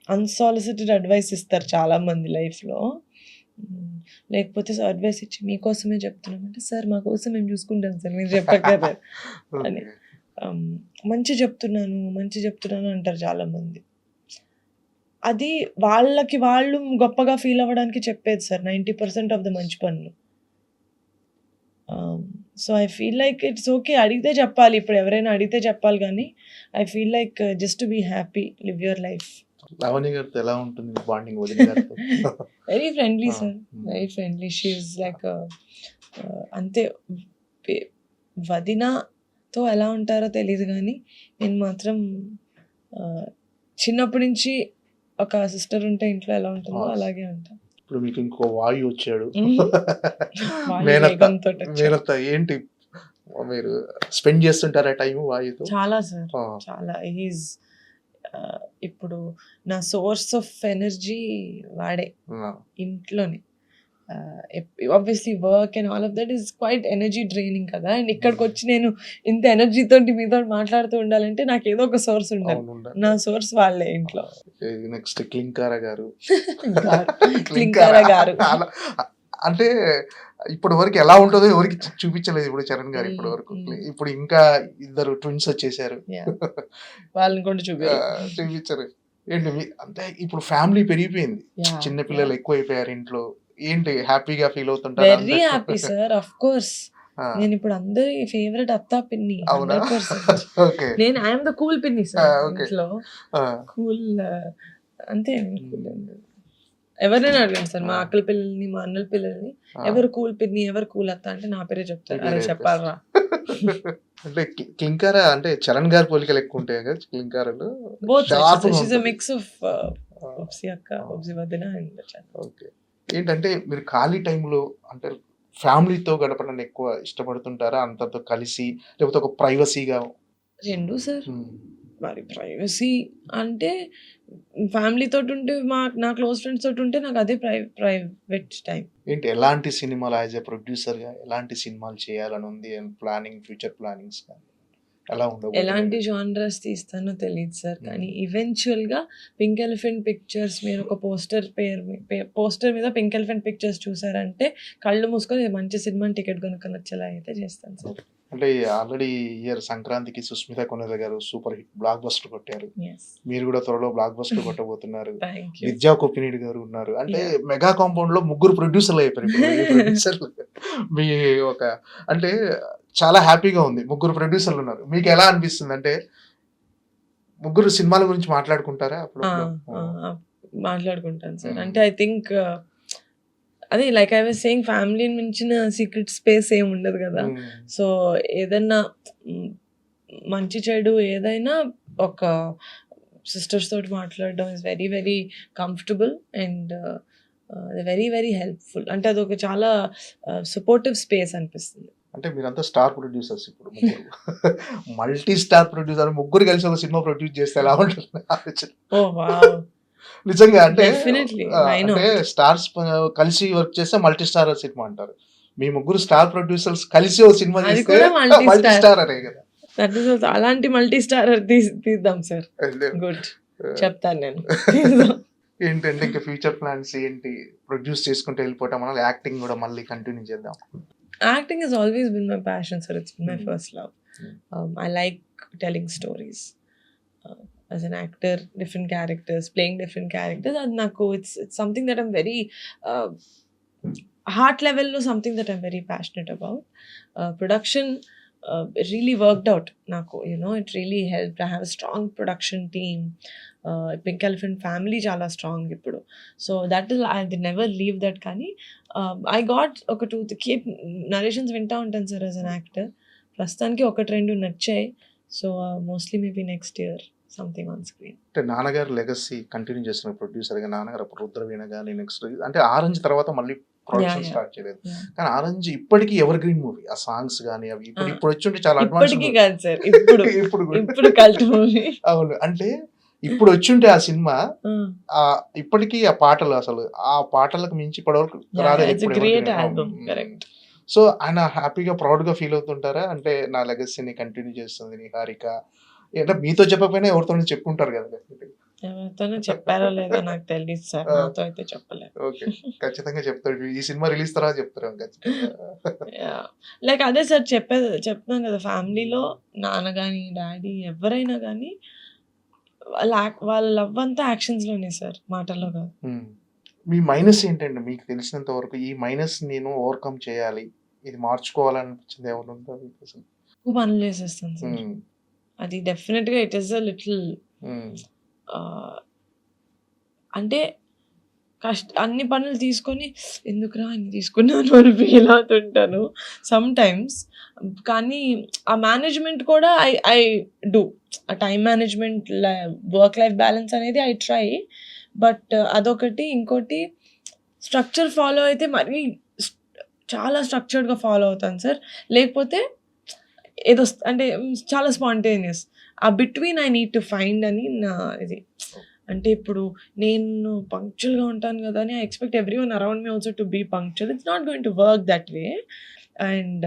అన్సాలిసిటెడ్ అడ్వైస్ ఇస్తారు చాలామంది లైఫ్లో. లేకపోతే అడ్వైస్ ఇచ్చి మీకోసమే చెప్తున్నామంటే, సార్ మా కోసం మేము చూసుకుంటాం సార్, మీరు చెప్పక్కర్లేదు అని. మంచి చెప్తున్నాను అంటారు చాలామంది. అది వాళ్ళకి వాళ్ళు గొప్పగా ఫీల్ అవ్వడానికి చెప్పేది సార్ 90% ఆఫ్ ద మంచి పనులు. So I feel like it's okay, అడిగితే చెప్పాలి. ఇప్పుడు ఎవరైనా అడిగితే చెప్పాలి, కానీ I feel like just to be happy, live your life. Lavanya గారితో ఎలా ఉంటుంది బాండింగ్ వదిన గారితో? Very friendly sir, very friendly. She is like అంతే. వదినతో ఎలా ఉంటారో తెలియదు, కానీ నేను మాత్రం చిన్నప్పటి నుంచి ఒక సిస్టర్ ఉంటే ఇంట్లో ఎలా ఉంటుందో అలాగే ఉంటాను. ఇప్పుడు మీకు ఇంకో వాయు వచ్చాడు. వాయు మేనత్త వేగంతో వచ్చాడు. మేనత్త ఏంటి మీరు స్పెండ్ చేస్తుంటారా టైం వాయుతో? చాలా సార్, ఆ. చాలా. హీజ్ ఇప్పుడు నా సోర్స్ ఆఫ్ ఎనర్జీ వాడే ఆ. ఇంట్లోని. Obviously work and all of that is quite energy draining కదా. అండ్ ఇక్కడికి వచ్చి నేను ఇంత ఎనర్జీ తోటి మీతో మాట్లాడుతూ ఉండాలంటే నాకు ఏదో ఒక సోర్స్ ఉండాలి. అవును, ఉండాలి. నా సోర్స్ వాళ్ళే ఇంట్లో. నెక్స్ట్ క్లింకారా గారు. క్లింకారా గారు. అంటే ఇప్పటి వరకు ఎలా ఉంటుందో ఎవరికి చూపించలేదు ఇప్పుడు చరణ్ గారు ఇప్పటి వరకు. ఇప్పుడు ఇంకా ఇద్దరు ట్విన్స్ వచ్చేసారు. Yeah. వాళ్ళని కూడా చూపించారు. ఏంటి అంటే ఇప్పుడు ఫ్యామిలీ పెరిగిపోయింది, చిన్న పిల్లలు ఎక్కువైపోయారు ఇంట్లో. ఏంటి హ్యాపీగా ఫీల్ అవుతుంటారు? Very happy sir, of course. నేను ఇప్పుడు అందరి ఫేవరెట్ అత్తా పిన్ని. అవునా? 100%. ఓకే. నేను ఐఎమ్ ద కూల్ పిన్ని సార్ okay. ఇంట్లో. కూల్ అంతే. ఎవరైనా అడగండి సార్, మా అక్కల పిల్లల్ని, మా అన్నల పిల్లల్ని, ఎవరు కూల్ పిన్ని, ఎవరు కూల్ అత్త అంటే నా పేరే చెప్తారు. అరే చెప్పాలరా. అంటే క్లింకారా అంటే చరణ్ గారి పోలికలు ఎక్కువ ఉంటాయి కదా క్లింకారాలు. బోత్ Sharp గా షీస్ అ ఉంటుంది. మిక్స్ ఆఫ్ ఒప్సి అక్క, ఒప్సి వదిన అండ్ చరణ్. ఓకే. ఏంటంటే మీరు ఖాళీ టైంలో అంటే ఫ్యామిలీతో గడపడానికి ఎక్కువ ఇష్టపడుతుంటారా? అంతతో కలిసి, లేకపోతే ఒక ప్రైవసీగా? రెండు సార్. మరి ప్రైవసీ అంటే ఫ్యామిలీ తోటి ఉంటే, నా క్లోజ్ ఫ్రెండ్స్ తోటి ఉంటే నాకు అదే ప్రైవేట్ టైం. ఏంటి ఎలాంటి సినిమాలు యాజ్ ఎ ప్రొడ్యూసర్గా ఎలాంటి సినిమాలు చేయాలని ఉంది? ప్లానింగ్, ఫ్యూచర్ ప్లానింగ్స్ కానీ ఎలా ఉండవు? ఎలాంటి జానరస్ తీస్తానో తెలియదు సార్, కానీ ఈవెన్చువల్గా పింక్ ఎలిఫెంట్ పిక్చర్స్ మీరు ఒక పోస్టర్ మీద పింక్ ఎలిఫెంట్ పిక్చర్స్ చూసారంటే కళ్ళు మూసుకొని మంచి సినిమా టికెట్ కొనుక్కొని వచ్చేలా అయితే చేస్తాను సార్. అంటే ఆల్రెడీ ఇయర్ సంక్రాంతికి సుస్మిత కొనెద గారు సూపర్ హిట్ బ్లాక్ బస్టర్ కొట్టారు. మీరు కూడా త్వరలో బ్లాక్ బస్టర్ కొట్టబోతున్నారు. విద్యా కొప్పినేడు గారు ఉన్నారు. అంటే మెగా కాంపౌండ్ లో 3 ప్రొడ్యూసర్లు అయిపోయారు ఇప్పుడు. ప్రొడ్యూసర్లు మీ ఒక అంటే చాలా హ్యాపీగా ఉంది. 3 ప్రొడ్యూసర్లు ఉన్నారు. మీకు ఎలా అనిపిస్తుంది? అంటే 3 సినిమాల గురించి మాట్లాడుకుంటారా అప్పుడు? మాట్లాడుకుంటాను సార్. అంటే ఐ థింక్ అదే like I was saying, family మించిన సీక్రెట్ స్పేస్ ఏమి ఉండదు కదా. సో ఏదన్నా మంచి చెడు ఏదైనా ఒక సిస్టర్స్ తోటి మాట్లాడడం is very very comfortable and very very helpful. అంటే అదొక చాలా సపోర్టివ్ స్పేస్ అనిపిస్తుంది. అంటే మీరంతా స్టార్ ప్రొడ్యూసర్స్ ఇప్పుడు ముగ్గురు. మల్టీ స్టార్ ప్రొడ్యూసర్ ముగ్గురు కలిసి ఒక సినిమా ప్రొడ్యూస్ చేస్తే ఎలా ఉంటుంది ఆలోచన? ఓహ్ వావ్! నిజంగా అంటే Definitely. Why not? అంటే స్టార్స్ కలిసి వర్క్ చేస్తే మల్టీ స్టార్ సినిమా అంటారు. మీ ముగ్గురు స్టార్ ప్రొడ్యూసర్స్ కలిసి ఒక సినిమా అది చేస్తే కూడా multi మల్టీ star. స్టార్ అనే కదా. దట్ ఈస్ ఆల్సో అలాంటి మల్టీ స్టారర్ తీద్దాం సార్. గుడ్. చెప్తాను నేను. ఏంటంటే ఇంకా ఫ్యూచర్ ప్లాన్స్ ఏంటి? ప్రొడ్యూస్ చేసుకుంటూ వెళ్ళిపోవటం అనాలి, యాక్టింగ్ కూడా మళ్ళీ కంటిన్యూ చేద్దాం. Acting has always been my passion, sir. It's been my first love. Mm. I like telling stories. As an actor, different characters, playing different characters. And naku, it's something that I'm very heart level lo something that I'm very passionate about. Production it really worked out. Naku, it really helped. I have a strong production team. Pink Elephant family chala strong ippudu. So that is I never leave that kani. I got oka two keep narrations vinta untanu sir as an actor. Prastaniki oka trend nachai. So mostly maybe next year something on screen. అంటే నాన్నగారు legacy continue చేస్తున్న producer గా నాన్నగారు అప్పుడు రుద్రవీణ కానీ next అంటే orange తర్వాత మళ్ళీ ప్రొడక్షన్ Yeah. స్టార్ట్ చేయలేదు. Yeah. కానీ ఆరెంజ్ ఇప్పటికీ ఎవర్ గ్రీన్ మూవీ. ఆ సాంగ్స్ కానీ అవి ఇప్పుడు వచ్చి ఉంటే చాలా అడ్వాన్స్ ఇప్పటికి కాదు సార్. ఇప్పుడు ఇప్పుడు కూడా. ఇప్పుడు కల్ట్ మూవీ. అవును, అంటే ఇప్పుడు వచ్చి ఉంటే ఆ సినిమా ఇప్పటికీ ఆ పాటలు అసలు ఆ పాటలకు మించి ఇప్పటివరకు రాలేదు. It's great album. Correct. So ఆయన హ్యాపీగా ప్రౌడ్ గా ఫీల్ అవుతుంటారా? అంటే నా లెగసీని కంటిన్యూ చేస్తుంది నిహారిక. అంటే మీతో చెప్పకపోయినా ఎవరితో చెప్పుకుంటారు కదా. ఎవరితోనో చెప్పారో లేదో నాకు తెలియదు సార్. నాతో అయితే చెప్పలేదు. ఓకే, ఖచ్చితంగా చెప్తాడు. ఈ సినిమా రిలీజ్ తర్వాత చెప్తారు ఖచ్చితంగా. లైక్ అదే సార్ చెప్తున్నాను కదా, ఫ్యామిలీలో నాన్న కానీ డాడీ ఎవరైనా కానీ వాళ్ళ లవ్ అంతా యాక్షన్స్ లోనే సార్, మాటల్లో కాదు. మీ మైనస్ ఏంటండి మీకు తెలిసినంత వరకు? ఈ మైనస్ నేను ఓవర్కమ్ చేయాలి, ఇది మార్చుకోవాలనిపించింది ఏమైనా ఉందా మీకు అసలు? ఎక్కువ పనులు చేసేస్తాను సార్. అది డెఫినెట్ గా ఇట్ ఈస్ అ లిటిల్ అంటే అన్ని పనులు తీసుకొని ఎందుకురా ఇన్ని తీసుకున్నాను అని ఫీల్ అవుతుంటాను సమ్ టైమ్స్. కానీ ఆ మేనేజ్మెంట్ కూడా ఐ డూ. ఆ time management, work life balance అనేది ఐ ట్రై. బట్ అదొకటి. ఇంకోటి స్ట్రక్చర్ ఫాలో అయితే మరీ చాలా స్ట్రక్చర్డ్గా ఫాలో అవుతాను సార్. లేకపోతే ఏదో అంటే చాలా స్పాంటేనియస్. ఆ between I need to find అని నా ఇది. అంటే ఇప్పుడు నేను పంక్చువల్గా ఉంటాను కదా అని I expect every one around me also to be punctual. It's not going to work that way. And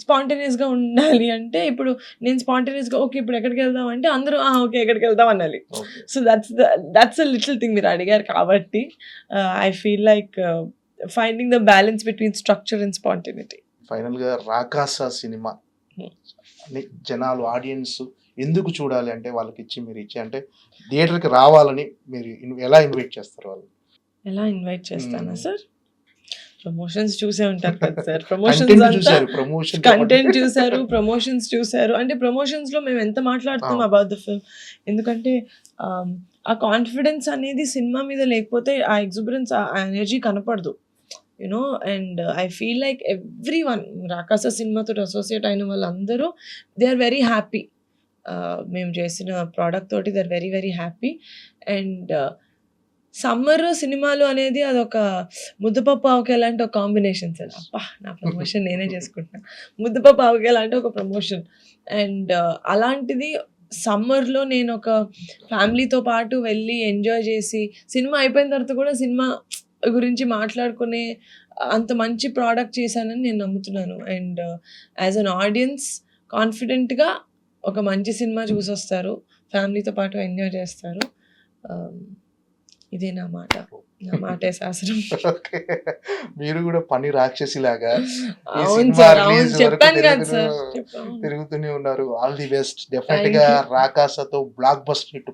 స్పాంటేనియస్గా ఉండాలి అంటే ఇప్పుడు నేను స్పాంటేనియస్గా ఓకే ఇప్పుడు ఎక్కడికి వెళ్దాం అంటే అందరూ ఓకే ఎక్కడికి వెళ్దాం అనాలి. So that's a little thing మీరు అడిగారు కాబట్టి I feel like finding the balance between structure and spontaneity. ఫైనల్గా రాకాస సినిమా జనాలు ఆడియన్స్ ఎందుకు చూడాలి అంటే వాళ్ళకి ఇచ్చి మీరు ఇచ్చి అంటే థియేటర్కి రావాలని మీరు ఎలా ఇన్వైట్ చేస్తారు? వాళ్ళు ఎలా ఇన్వైట్ చేస్తానా సార్? ప్రమోషన్స్ చూసే ఉంటారు కదా సార్. కంటెంట్ చూసారు, ప్రమోషన్స్ చూసారు. అంటే ప్రమోషన్స్ లో మేము ఎంత మాట్లాడుతాం అబౌట్ ద ఫిల్మ్. ఎందుకంటే ఆ కాన్ఫిడెన్స్ అనేది సినిమా మీద లేకపోతే ఆ ఎగ్జుబరెన్స్, ఆ ఎనర్జీ కనపడదు. And I feel like every one రాకాస సినిమాతో అసోసియేట్ అయిన వాళ్ళందరూ దే ఆర్ వెరీ హ్యాపీ. మేము చేసిన ప్రోడక్ట్ తోటి they are very very happy. And summer సినిమాలు అనేది అదొక ముద్దపప్పు ఆవకాయ లాంటి ఒక కాంబినేషన్ సార్. అబ్బా, నా ప్రమోషన్ నేనే చేసుకుంటున్నా. ముద్దపప్పు ఆవకాయ లాంటి ఒక ప్రమోషన్. అండ్ అలాంటిది సమ్మర్లో నేను ఒక ఫ్యామిలీతో పాటు వెళ్ళి ఎంజాయ్ చేసి సినిమా అయిపోయిన తర్వాత కూడా సినిమా గురించి మాట్లాడుకునే అంత మంచి ప్రోడక్ట్ చేశానని నేను నమ్ముతున్నాను. అండ్ యాజ్ అన్ ఆడియన్స్ కాన్ఫిడెంట్గా ఒక మంచి సినిమా చూసొస్తారు, ఫ్యామిలీతో పాటు ఎంజాయ్ చేస్తారు. ఇదే నా మాటే శాస్త్రం. మీరు కూడా పని రాక్షసి లాగా అవును సార్, అవును చెప్పాను కదా సార్, తిరుగుతూనే ఉన్నారు. All the best. డెఫినెట్ గా రాకాసతో బ్లాక్ బస్టర్ హిట్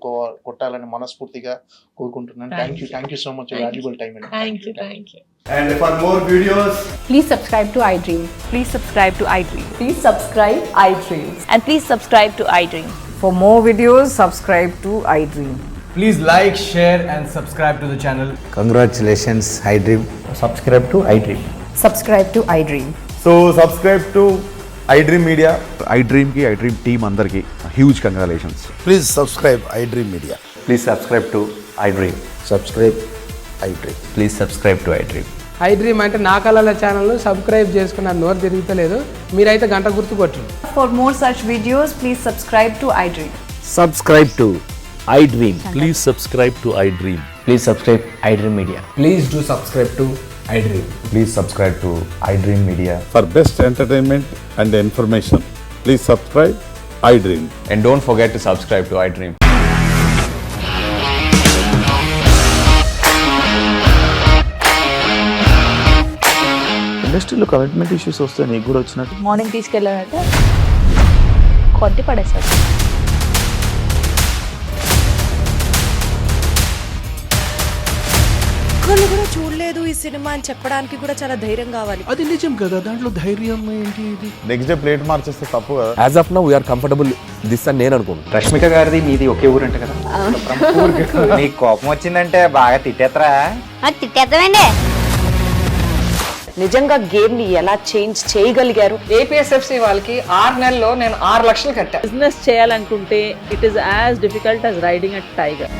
కొట్టాలని మనస్ఫూర్తిగా కోరుకుంటున్నాను. Thank you so much. Valuable time. Thank you. And for more videos, please subscribe to iDream. Please subscribe to iDream. Please subscribe iDream. And please subscribe to iDream. For more videos, subscribe to iDream. please like, share and subscribe to the channel. Congratulations, iDream. Subscribe to iDream. Subscribe to iDream. So subscribe to iDream Media. iDream ki iDream team andarki huge congratulations. Please subscribe iDream Media. Please subscribe to iDream. Subscribe iDream. Please subscribe to iDream. I dream అంటే నా కళల channel subscribe చేసుకున్న నోరు తిరుగుతలేదు. మీరైతే గంట గుర్తు కొట్టండి. For more such videos, please subscribe to iDream. Subscribe to iDream. Please subscribe to iDream. Please subscribe iDream Media. Please do subscribe to iDream. Please subscribe to iDream Media. For best entertainment and information, please subscribe iDream. And don't forget to subscribe to iDream. ఇండస్ట్రీలో commitment issues వస్తే నీకు కూడా వచ్చినట్టు morning తీసుకెళ్ళాలంటే కొట్టి పడేసాడు. ఒక్కళ్ళు కూడా చూడలేదు ఈ సినిమా అని చెప్పడానికి కూడా చాలా ధైర్యం కావాలి. అది నిజం కదా, దాంట్లో ధైర్యం ఏంటి? ఇది నెక్స్ట్ డే ప్లేట్ మార్చేస్తే తప్పు కదా. As of now, we are comfortable this అని నేను అనుకుంటున్నాను. రష్మిక గారిది మీది ఒకే ఊరంట కదా. నీకు కోపం వచ్చిందంటే బాగా తిట్టేత్తరా? తిట్టేద్దామండి. నిజంగా గేమ్ ని ఎలా చేంజ్ చేయగలిగారు? ఏపీఎస్ఎఫ్సి వాళ్ళకి 6 నెలల్లో నేను 6 లక్షలు కట్టా. బిజినెస్ చేయాలనుకుంటే it is as difficult as riding a tiger.